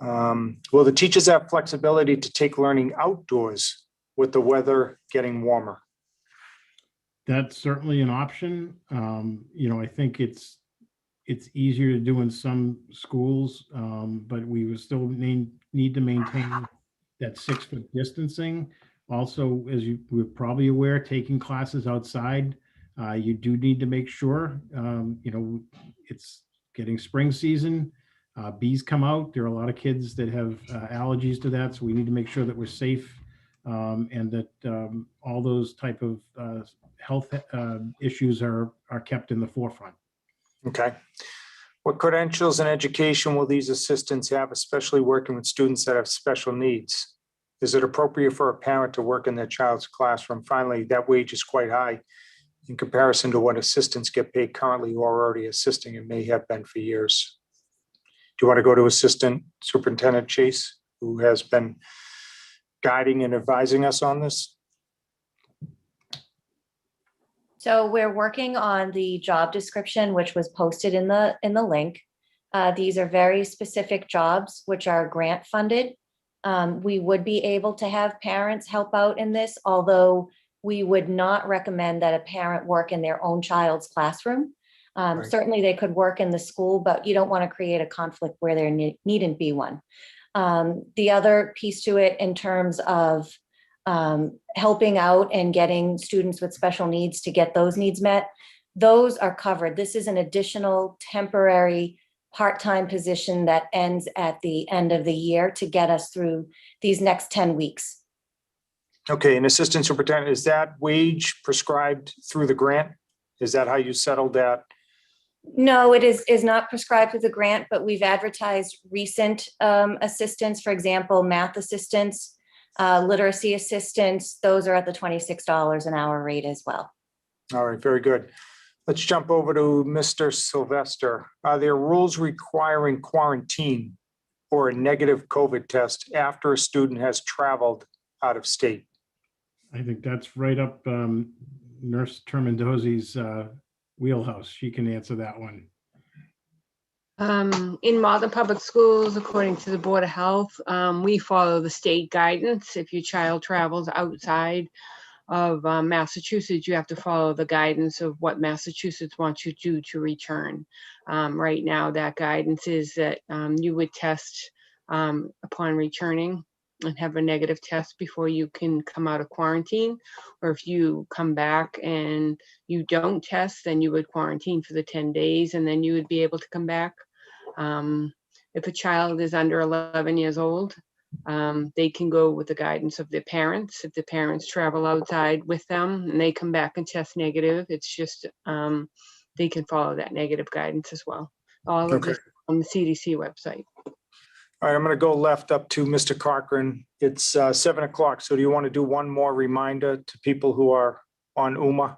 [SPEAKER 7] Will the teachers have flexibility to take learning outdoors with the weather getting warmer?
[SPEAKER 8] That's certainly an option. I think it's easier to do in some schools, but we will still need to maintain that 6-foot distancing. Also, as we're probably aware, taking classes outside, you do need to make sure, it's getting spring season. Bees come out. There are a lot of kids that have allergies to that, so we need to make sure that we're safe and that all those type of health issues are kept in the forefront.
[SPEAKER 7] Okay. What credentials and education will these assistants have, especially working with students that have special needs? Is it appropriate for a parent to work in their child's classroom? Finally, that wage is quite high in comparison to what assistants get paid currently who are already assisting and may have been for years. Do you want to go to Assistant Superintendent Chase, who has been guiding and advising us on this?
[SPEAKER 15] So we're working on the job description, which was posted in the link. These are very specific jobs, which are grant funded. We would be able to have parents help out in this, although we would not recommend that a parent work in their own child's classroom.
[SPEAKER 7] Right.
[SPEAKER 15] Certainly they could work in the school, but you don't want to create a conflict where there needn't be one. The other piece to it in terms of helping out and getting students with special needs to get those needs met, those are covered. This is an additional temporary part-time position that ends at the end of the year to get us through these next 10 weeks.
[SPEAKER 7] Okay, and Assistant Superintendent, is that wage prescribed through the grant? Is that how you settled that?
[SPEAKER 15] No, it is not prescribed through the grant, but we've advertised recent assistants, for example, math assistants, literacy assistants. Those are at the $26 an hour rate as well.
[SPEAKER 7] All right, very good. Let's jump over to Mr. Sylvester. Are there rules requiring quarantine or a negative COVID test after a student has traveled out of state?
[SPEAKER 8] I think that's right up Nurse Termindosi's wheelhouse. She can answer that one.
[SPEAKER 11] In Malden Public Schools, according to the Board of Health, we follow the state guidance. If your child travels outside of Massachusetts, you have to follow the guidance of what Massachusetts wants you to do to return. Right now, that guidance is that you would test upon returning and have a negative test before you can come out of quarantine. Or if you come back and you don't test, then you would quarantine for the 10 days and then you would be able to come back. If a child is under 11 years old, they can go with the guidance of their parents. If the parents travel outside with them and they come back and test negative, it's just they can follow that negative guidance as well. All of this on the CDC website.
[SPEAKER 7] All right, I'm going to go left up to Mr. Cochran. It's 7 o'clock. So do you want to do one more reminder to people who are on UMA?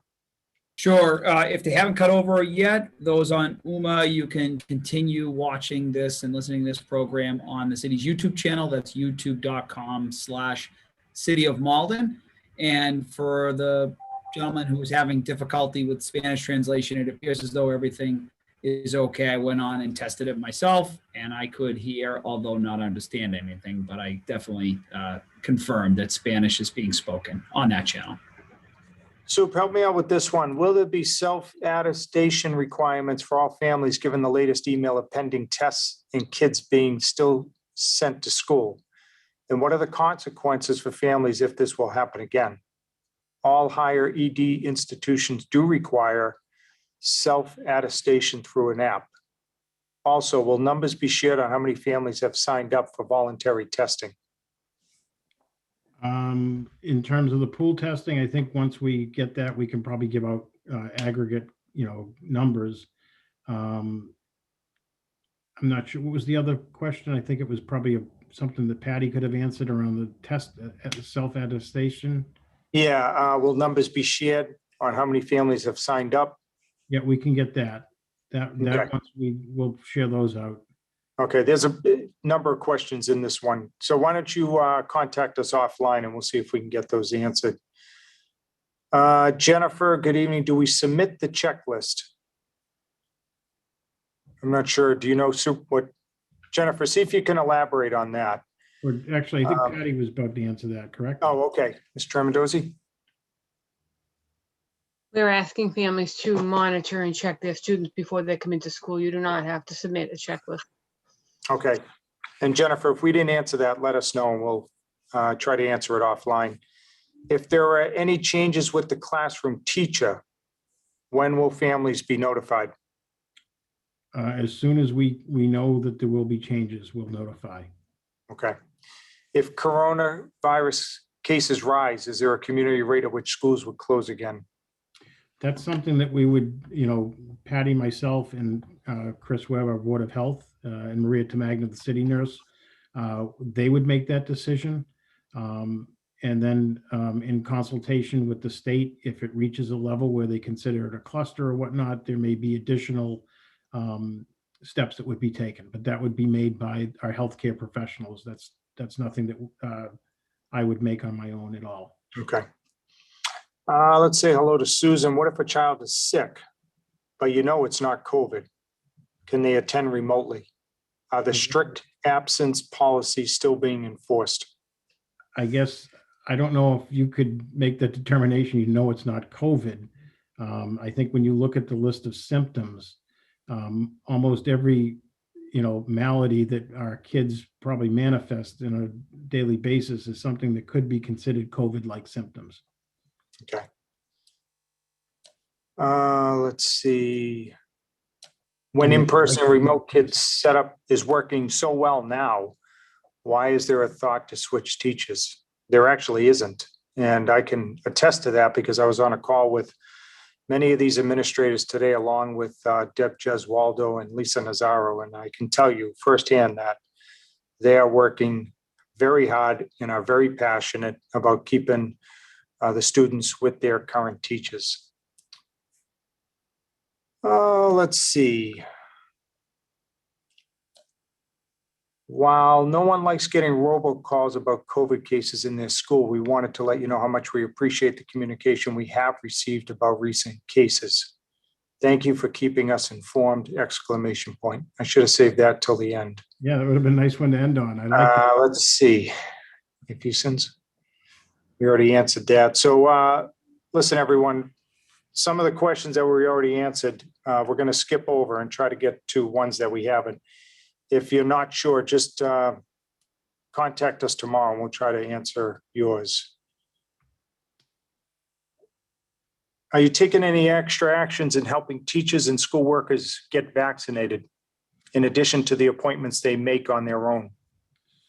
[SPEAKER 6] Sure. If they haven't cut over yet, those on UMA, you can continue watching this and listening to this program on the city's YouTube channel. That's youtube.com/City of Malden. And for the gentleman who was having difficulty with Spanish translation, it appears as though everything is okay. I went on and tested it myself and I could hear, although not understand anything, but I definitely confirmed that Spanish is being spoken on that channel.
[SPEAKER 7] So help me out with this one. Will there be self-attestation requirements for all families given the latest email of pending tests and kids being still sent to school? And what are the consequences for families if this will happen again? All higher ED institutions do require self-attestation through an app. Also, will numbers be shared on how many families have signed up for voluntary testing?
[SPEAKER 8] In terms of the pool testing, I think once we get that, we can probably give out aggregate, numbers. I'm not sure. What was the other question? I think it was probably something that Patty could have answered around the test self-attestation.
[SPEAKER 7] Yeah, will numbers be shared on how many families have signed up?
[SPEAKER 8] Yeah, we can get that. That
[SPEAKER 7] Okay.
[SPEAKER 8] once we will share those out.
[SPEAKER 7] Okay, there's a number of questions in this one. So why don't you contact us offline and we'll see if we can get those answered. Jennifer, good evening. Do we submit the checklist? I'm not sure. Do you know what? Jennifer, see if you can elaborate on that.
[SPEAKER 8] Or actually, I think Patty was about to answer that, correct?
[SPEAKER 7] Oh, okay. Mr. Tremendozzi?
[SPEAKER 11] We're asking families to monitor and check their students before they come into school. You do not have to submit a checklist.
[SPEAKER 7] Okay. And Jennifer, if we didn't answer that, let us know and we'll try to answer it offline. If there are any changes with the classroom teacher, when will families be notified?
[SPEAKER 8] As soon as we know that there will be changes, we'll notify. Okay.
[SPEAKER 7] If coronavirus cases rise, is there a community rate at which schools would close again?
[SPEAKER 8] That's something that we would, Patty, myself, and Chris Webb, our Board of Health, and Maria Tamagna, the city nurse, they would make that decision. And then in consultation with the state, if it reaches a level where they consider it a cluster or whatnot, there may be additional steps that would be taken, but that would be made by our healthcare professionals. That's nothing that I would make on my own at all.
[SPEAKER 7] Okay. Let's say hello to Susan. What if a child is sick, but it's not COVID? Can they attend remotely? Are the strict absence policies still being enforced?
[SPEAKER 8] I guess, I don't know if you could make the determination, it's not COVID. I think when you look at the list of symptoms, almost every, malady that our kids probably manifest on a daily basis is something that could be considered COVID-like symptoms.
[SPEAKER 7] Okay. Let's see. When in-person remote kids setup is working so well now, why is there a thought to switch teachers? There actually isn't. And I can attest to that because I was on a call with many of these administrators today, along with Deb Jeswaldo and Lisa Nazaro. And I can tell you firsthand that they are working very hard and are very passionate about keeping the students with their current teachers. Let's see. While no one likes getting robocalls about COVID cases in their school, we wanted to let you know how much we appreciate the communication we have received about recent cases. Thank you for keeping us informed! Exclamation point. I should have saved that till the end.
[SPEAKER 8] Yeah, that would have been a nice one to end on. I like that.
[SPEAKER 7] Let's see. Efficiency. We already answered that. So listen, everyone, some of the questions that we already answered, we're going to skip over and try to get to ones that we haven't. If you're not sure, just contact us tomorrow and we'll try to answer yours. Are you taking any extra actions in helping teachers and school workers get vaccinated in addition to the appointments they make on their own?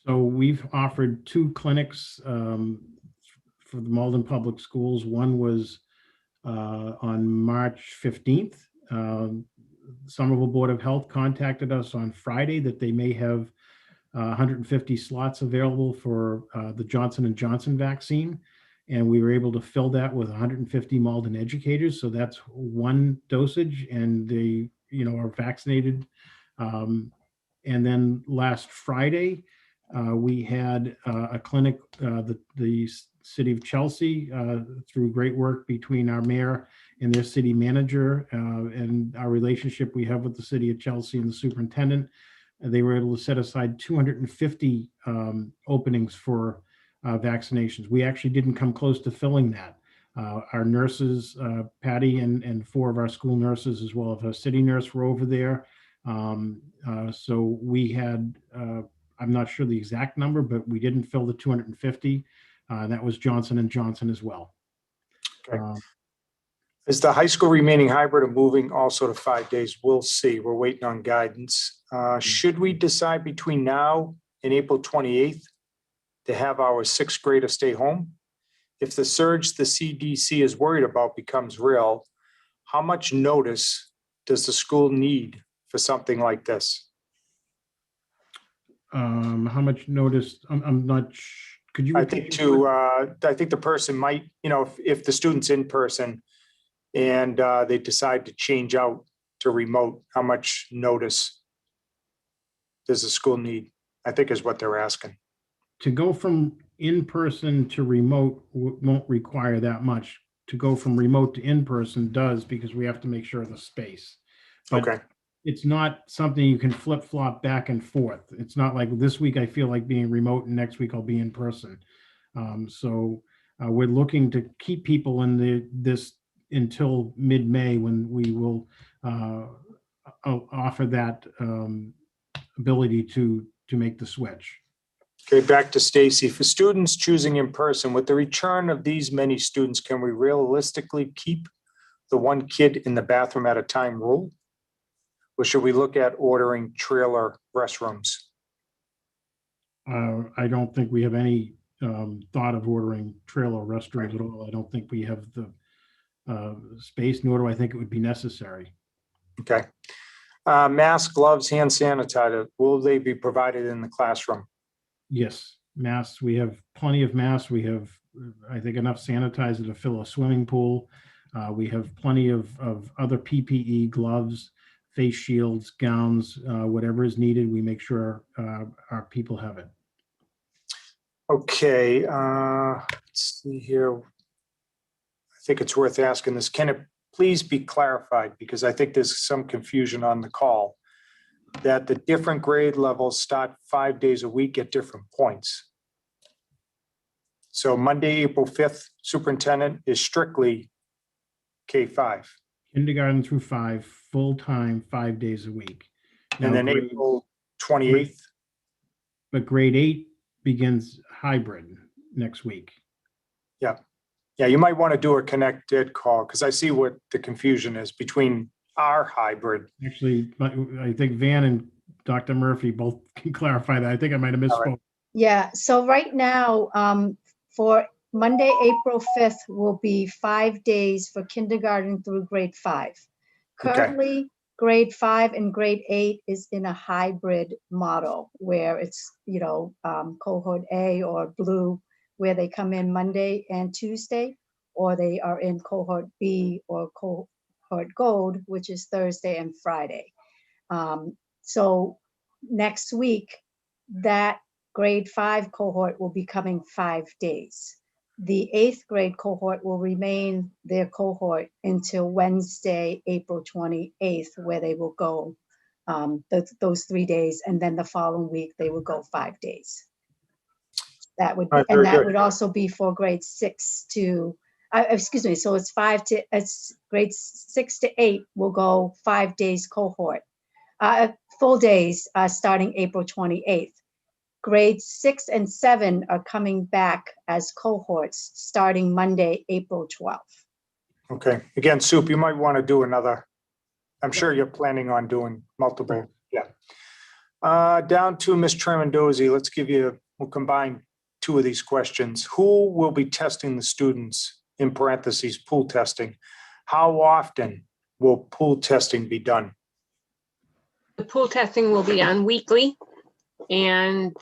[SPEAKER 8] So we've offered 2 clinics for the Malden Public Schools. One was on March 15th. Somerville Board of Health contacted us on Friday that they may have 150 slots available for the Johnson & Johnson vaccine. And we were able to fill that with 150 Malden educators. So that's 1 dosage and they, are vaccinated. And then last Friday, we had a clinic, the City of Chelsea, through great work between our mayor and their city manager and our relationship we have with the City of Chelsea and the superintendent. They were able to set aside 250 openings for vaccinations. We actually didn't come close to filling that. Our nurses, Patty and 4 of our school nurses, as well as our city nurse, were over there. So we had, I'm not sure the exact number, but we didn't fill the 250. That was Johnson & Johnson as well.
[SPEAKER 7] Okay. Is the high school remaining hybrid or moving also to 5 days? We'll see. We're waiting on guidance. Should we decide between now and April 28th to have our 6th grader stay home? If the surge the CDC is worried about becomes real, how much notice does the school need for something like this?
[SPEAKER 8] How much notice? I'm not. Could you?
[SPEAKER 7] I think I think the person might, if the student's in person and they decide to change out to remote, how much notice there's a school need, I think is what they're asking.
[SPEAKER 8] To go from in-person to remote won't require that much. To go from remote to in-person does, because we have to make sure of the space. But
[SPEAKER 7] Okay.
[SPEAKER 8] it's not something you can flip-flop back and forth. It's not like this week I feel like being remote and next week I'll be in person. So we're looking to keep people in this until mid-May, when we will offer that ability to make the switch.
[SPEAKER 7] Okay, back to Stacy. For students choosing in person, with the return of these many students, can we realistically keep the one kid in the bathroom at a time rule? Or should we look at ordering trailer restrooms?
[SPEAKER 8] I don't think we have any thought of ordering trailer restrooms at all. I don't think we have the space, nor do I think it would be necessary.
[SPEAKER 7] Okay. Mask, gloves, hand sanitizer, will they be provided in the classroom?
[SPEAKER 8] Yes, masks. We have plenty of masks. We have, I think, enough sanitizer to fill a swimming pool. We have plenty of other PPE, gloves, face shields, gowns, whatever is needed. We make sure our people have it.
[SPEAKER 7] Okay, let's see here. I think it's worth asking this. Can it please be clarified? Because I think there's some confusion on the call, that the different grade levels start 5 days a week at different points. So Monday, April 5th, superintendent, is strictly K-5.
[SPEAKER 8] Kindergarten through 5, full-time, 5 days a week.
[SPEAKER 7] And then April 28th.
[SPEAKER 8] But grade 8 begins hybrid next week.
[SPEAKER 7] Yeah. Yeah, you might want to do a connected call, because I see what the confusion is between our hybrid.
[SPEAKER 8] Actually, I think Van and Dr. Murphy both can clarify that. I think I might have misspoke.
[SPEAKER 7] Right.
[SPEAKER 9] Yeah, so right now, for Monday, April 5th will be 5 days for kindergarten through grade 5. Currently, grade 5 and grade 8 is in a hybrid model where it's, cohort A or blue, where they come in Monday and Tuesday, or they are in cohort B or cohort gold, which is Thursday and Friday. So next week, that grade 5 cohort will be coming 5 days. The 8th grade cohort will remain their cohort until Wednesday, April 28th, where they will go those 3 days, and then the following week they will go 5 days. That would be, and that would also be for grade 6 to, so it's grades 6 to 8 will go 5 days cohort, full days starting April 28th. Grades 6 and 7 are coming back as cohorts starting Monday, April 12th.
[SPEAKER 7] Okay, again, Soup, you might want to do another. I'm sure you're planning on doing multiple. Yeah. Down to Ms. Tremendozzi, we'll combine 2 of these questions. Who will be testing the students, in parentheses, pool testing? How often will pool testing be done?
[SPEAKER 11] The pool testing will be done weekly, and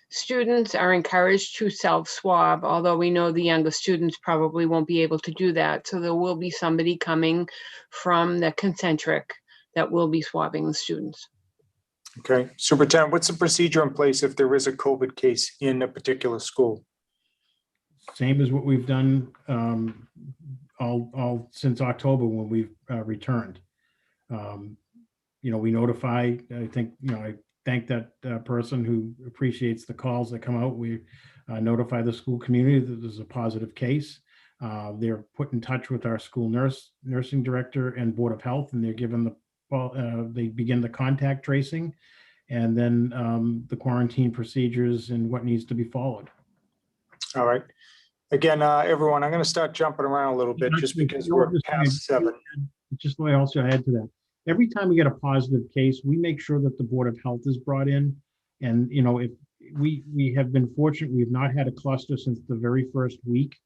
[SPEAKER 11] students are encouraged to self-swab, although we know the younger students probably won't be able to do that. So there will be somebody coming from the concentric that will be swabbing the students.
[SPEAKER 7] Okay, Superintendent, what's the procedure in place if there is a COVID case in a particular school?
[SPEAKER 8] Same as what we've done all since October when we've returned. We notify, I thank that person who appreciates the calls that come out. We notify the school community that there's a positive case. They're put in touch with our school nursing director and Board of Health, and they're given they begin the contact tracing, and then the quarantine procedures and what needs to be followed.
[SPEAKER 7] All right. Again, everyone, I'm going to start jumping around a little bit just because we're past 7.
[SPEAKER 8] Just what I also add to that. Every time we get a positive case, we make sure that the Board of Health is brought in. And, if we have been fortunate, we have not had a cluster since the very first week.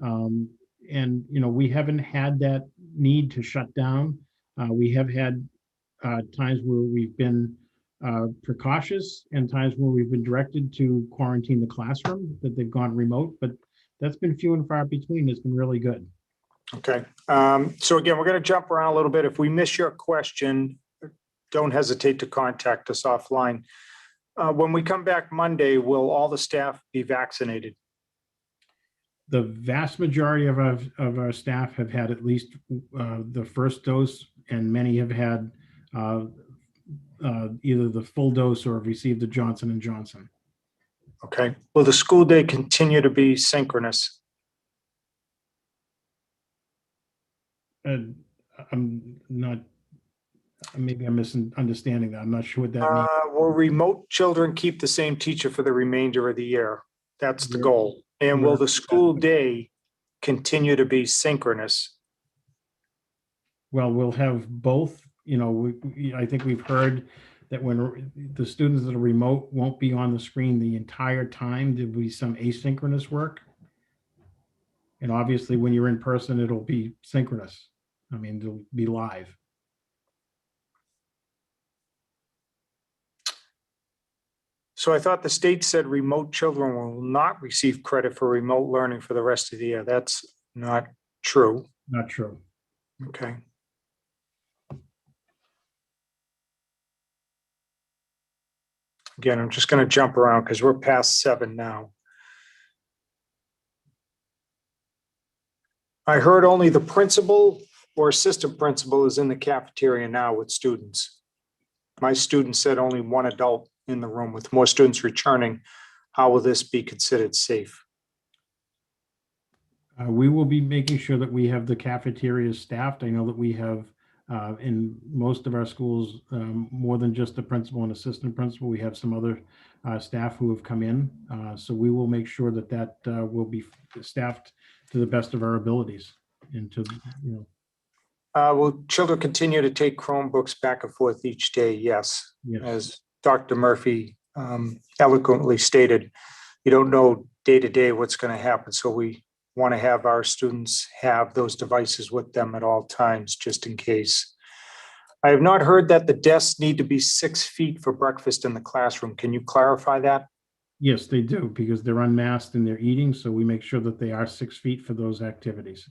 [SPEAKER 8] And, we haven't had that need to shut down. We have had times where we've been precautious and times where we've been directed to quarantine the classroom, that they've gone remote, but that's been few and far between. It's been really good.
[SPEAKER 7] Okay. So again, we're going to jump around a little bit. If we miss your question, don't hesitate to contact us offline. When we come back Monday, will all the staff be vaccinated?
[SPEAKER 8] The vast majority of our staff have had at least the first dose, and many have had either the full dose or have received the Johnson & Johnson.
[SPEAKER 7] Okay. Will the school day continue to be synchronous?
[SPEAKER 8] I'm not, maybe I'm misunderstanding that. I'm not sure what that means.
[SPEAKER 7] Will remote children keep the same teacher for the remainder of the year? That's the goal. And will the school day continue to be synchronous?
[SPEAKER 8] Well, we'll have both. You know, I think we've heard that when the students that are remote won't be on the screen the entire time, there'll be some asynchronous work. And obviously when you're in person, it'll be synchronous. I mean, it'll be live.
[SPEAKER 7] So I thought the state said remote children will not receive credit for remote learning for the rest of the year. That's not true.
[SPEAKER 8] Not true.
[SPEAKER 7] Okay. Again, I'm just going to jump around because we're past 7 now. I heard only the principal or assistant principal is in the cafeteria now with students. My student said only one adult in the room. With more students returning, how will this be considered safe?
[SPEAKER 8] We will be making sure that we have the cafeteria staffed. I know that we have in most of our schools, more than just the principal and assistant principal, we have some other staff who have come in. So we will make sure that that will be staffed to the best of our abilities. And to, you know.
[SPEAKER 7] Will children continue to take Chromebooks back and forth each day? Yes.
[SPEAKER 8] Yes.
[SPEAKER 7] As Dr. Murphy eloquently stated, you don't know day to day what's going to happen. So we want to have our students have those devices with them at all times, just in case. I have not heard that the desks need to be 6 feet for breakfast in the classroom. Can you clarify that?
[SPEAKER 8] Yes, they do, because they're unmasked and they're eating. So we make sure that they are 6 feet for those activities.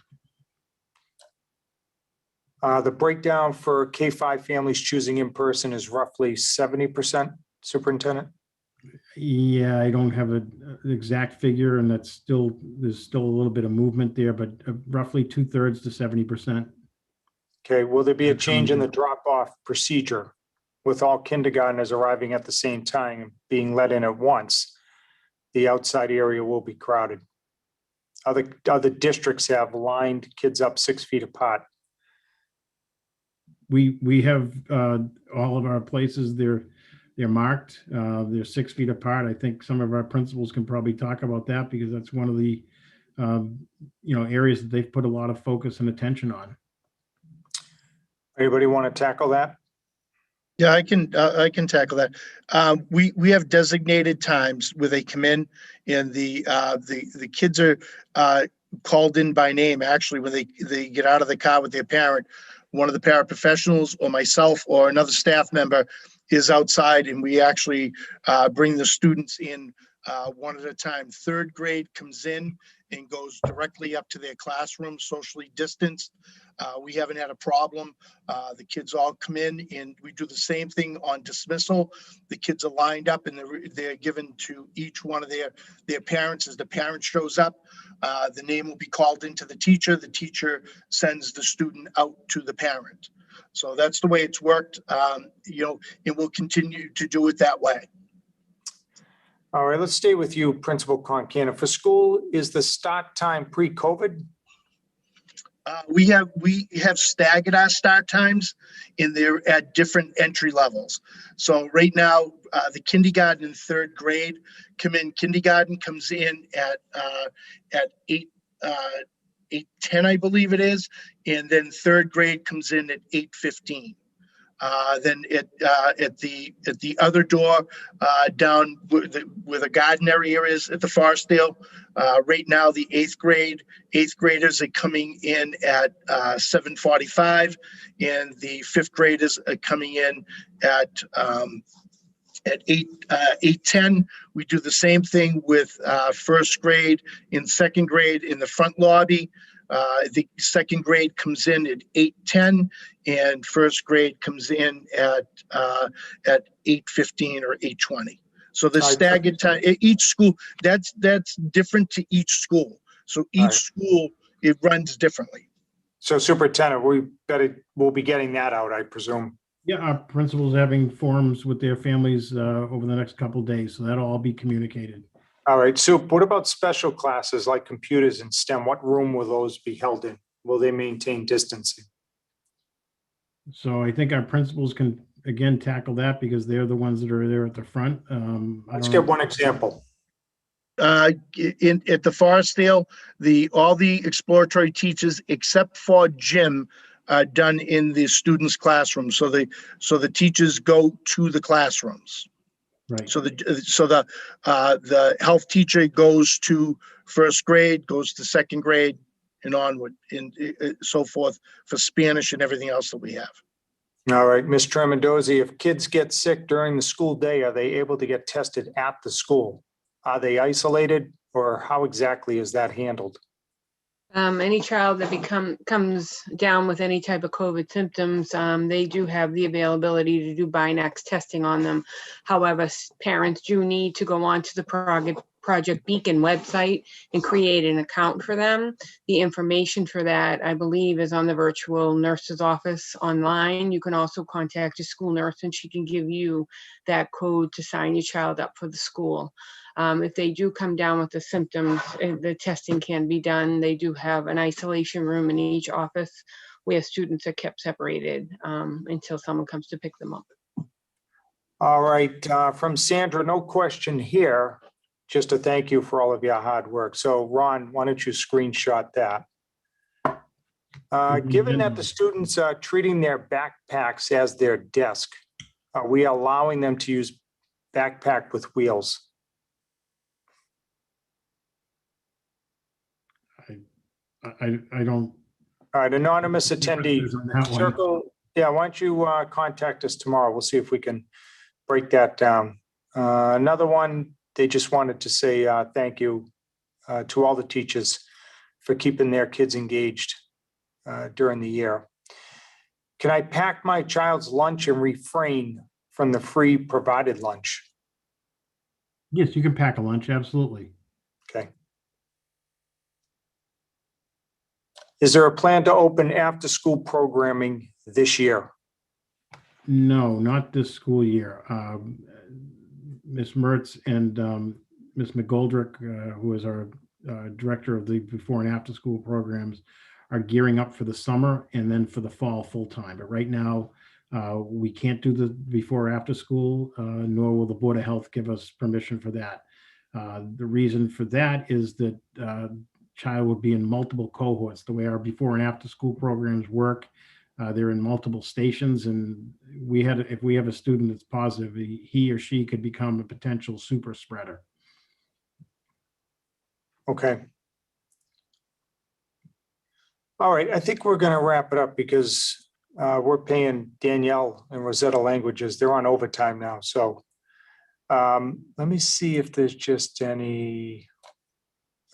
[SPEAKER 7] The breakdown for K-5 families choosing in person is roughly 70%, Superintendent?
[SPEAKER 8] Yeah, I don't have an exact figure, and that's still, there's still a little bit of movement there, but roughly 2/3 to 70%.
[SPEAKER 7] Okay, will there be a change in the drop-off procedure with all kindergartners arriving at the same time and being let in at once? The outside area will be crowded. Other districts have lined kids up 6 feet apart.
[SPEAKER 8] We have all of our places, they're marked, they're 6 feet apart. I think some of our principals can probably talk about that, because that's one of the areas that they've put a lot of focus and attention on.
[SPEAKER 7] Anybody want to tackle that?
[SPEAKER 12] Yeah, I can tackle that. We have designated times where they come in, and the kids are called in by name. Actually, when they get out of the car with their parent, one of the paraprofessionals or myself or another staff member is outside, and we actually bring the students in one at a time. 3rd grade comes in and goes directly up to their classroom, socially distanced. We haven't had a problem. The kids all come in, and we do the same thing on dismissal. The kids are lined up, and they're given to each one of their parents. As the parent shows up, the name will be called into the teacher. The teacher sends the student out to the parent. So that's the way it's worked, and we'll continue to do it that way.
[SPEAKER 7] All right, let's stay with you, Principal Concannon. For school, is the start time pre-COVID?
[SPEAKER 12] We have staggered our start times, and they're at different entry levels. So right now, the kindergarten and 3rd grade come in. Kindergarten comes in at 8:10, I believe it is, and then 3rd grade comes in at 8:15. Then at the other door down where the garden area is at the Forestdale, right now the 8th graders are coming in at 7:45, and the 5th graders are coming in at 8:10. We do the same thing with 1st grade and 2nd grade in the front lobby. The 2nd grade comes in at 8:10, and 1st grade comes in at 8:15 or 8:20. So the staggered time, each school, that's different to each school. So each school, it runs differently.
[SPEAKER 7] So Superintendent, we'll be getting that out, I presume.
[SPEAKER 8] Yeah, our principals having forums with their families over the next couple of days, so that'll all be communicated.
[SPEAKER 7] All right, Sup, what about special classes like computers and STEM? What room will those be held in? Will they maintain distancing?
[SPEAKER 8] So I think our principals can, again, tackle that because they're the ones that are there at the front.
[SPEAKER 7] Let's get one example.
[SPEAKER 12] At the Forestdale, all the exploratory teachers except for Jim are done in the students' classrooms. So the teachers go to the classrooms.
[SPEAKER 8] Right.
[SPEAKER 12] So the health teacher goes to first grade, goes to second grade, and onward, and so forth for Spanish and everything else that we have.
[SPEAKER 7] All right, Ms. Tremendozzi, if kids get sick during the school day, are they able to get tested at the school? Are they isolated, or how exactly is that handled?
[SPEAKER 11] Any child that comes down with any type of COVID symptoms, they do have the availability to do Binax testing on them. However, parents do need to go on to the Project Beacon website and create an account for them. The information for that, I believe, is on the virtual nurse's office online. You can also contact your school nurse and she can give you that code to sign your child up for the school. If they do come down with the symptoms, the testing can be done. They do have an isolation room in each office where students are kept separated until someone comes to pick them up.
[SPEAKER 7] All right, from Sandra, no question here, just a thank you for all of your hard work. So Ron, why don't you screenshot that? Given that the students are treating their backpacks as their desk, are we allowing them to use backpack with wheels?
[SPEAKER 8] I don't.
[SPEAKER 7] All right, anonymous attendee, circle. Yeah, why don't you contact us tomorrow? We'll see if we can break that down. Another one, they just wanted to say thank you to all the teachers for keeping their kids engaged during the year. Can I pack my child's lunch and refrain from the free provided lunch?
[SPEAKER 8] Yes, you can pack a lunch, absolutely.
[SPEAKER 7] Okay. Is there a plan to open after-school programming this year?
[SPEAKER 8] No, not this school year. Ms. Mertz and Ms. McGoldrick, who is our director of the before and after school programs, are gearing up for the summer and then for the fall full-time. But right now, we can't do the before or after school, nor will the Board of Health give us permission for that. The reason for that is that child would be in multiple cohorts. The way our before and after school programs work, they're in multiple stations, and if we have a student that's positive, he or she could become a potential super spreader.
[SPEAKER 7] Okay. All right, I think we're going to wrap it up because we're paying Danielle and Rosetta Languages. They're on overtime now. So let me see if there's just any.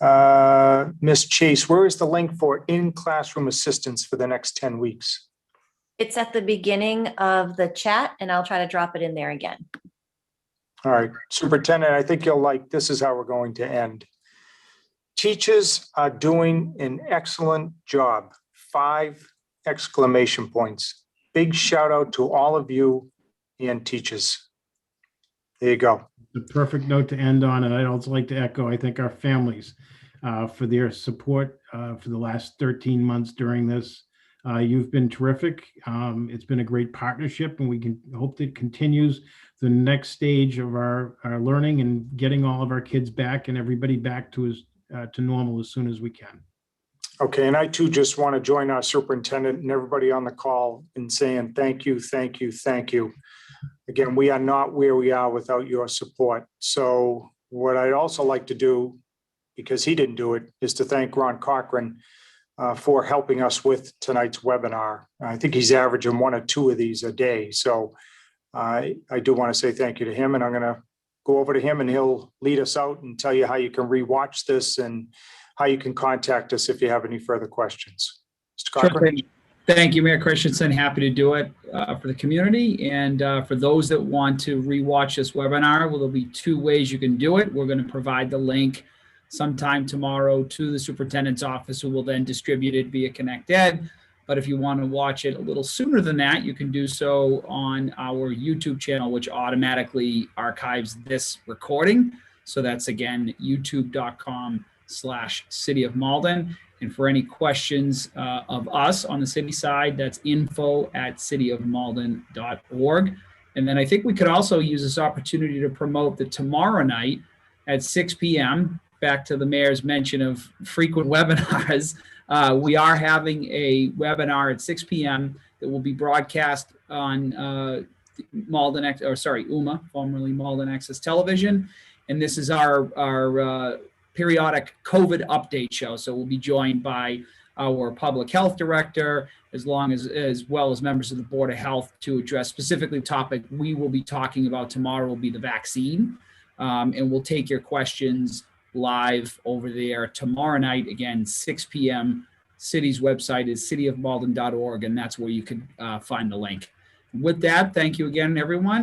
[SPEAKER 7] Ms. Chase, where is the link for in-classroom assistance for the next 10 weeks?
[SPEAKER 15] It's at the beginning of the chat, and I'll try to drop it in there again.
[SPEAKER 7] All right, Superintendent, I think you'll like, this is how we're going to end. Teachers are doing an excellent job. 5 exclamation points. Big shout out to all of you and teachers. There you go.
[SPEAKER 8] The perfect note to end on, and I'd also like to echo, I thank our families for their support for the last 13 months during this. You've been terrific. It's been a great partnership, and we can hope that it continues the next stage of our learning and getting all of our kids back and everybody back to normal as soon as we can.
[SPEAKER 7] Okay, and I too just want to join our superintendent and everybody on the call in saying thank you, thank you, thank you. Again, we are not where we are without your support. So what I'd also like to do, because he didn't do it, is to thank Ron Cochran for helping us with tonight's webinar. I think he's averaging 1 or 2 of these a day. So I do want to say thank you to him, and I'm going to go over to him and he'll lead us out and tell you how you can rewatch this and how you can contact us if you have any further questions. Mr. Cochran.
[SPEAKER 6] Thank you, Mayor Christensen. Happy to do it for the community. And for those that want to rewatch this webinar, well, there'll be two ways you can do it. We're going to provide the link sometime tomorrow to the superintendent's office, who will then distribute it via ConnectEd. But if you want to watch it a little sooner than that, you can do so on our YouTube channel, which automatically archives this recording. So that's, again, youtube.com/City of Malden. And for any questions of us on the city side, that's info@cityofmalden.org. And then I think we could also use this opportunity to promote that tomorrow night at 6 p.m., back to the mayor's mention of frequent webinars, we are having a webinar at 6 p.m. that will be broadcast on UMA, formerly Malden Access Television. And this is our periodic COVID update show. So we'll be joined by our public health director, as well as members of the Board of Health, to address specifically the topic we will be talking about tomorrow will be the vaccine. And we'll take your questions live over there tomorrow night, again, 6 p.m. City's website is cityofmalden.org, and that's where you can find the link. With that, thank you again, everyone.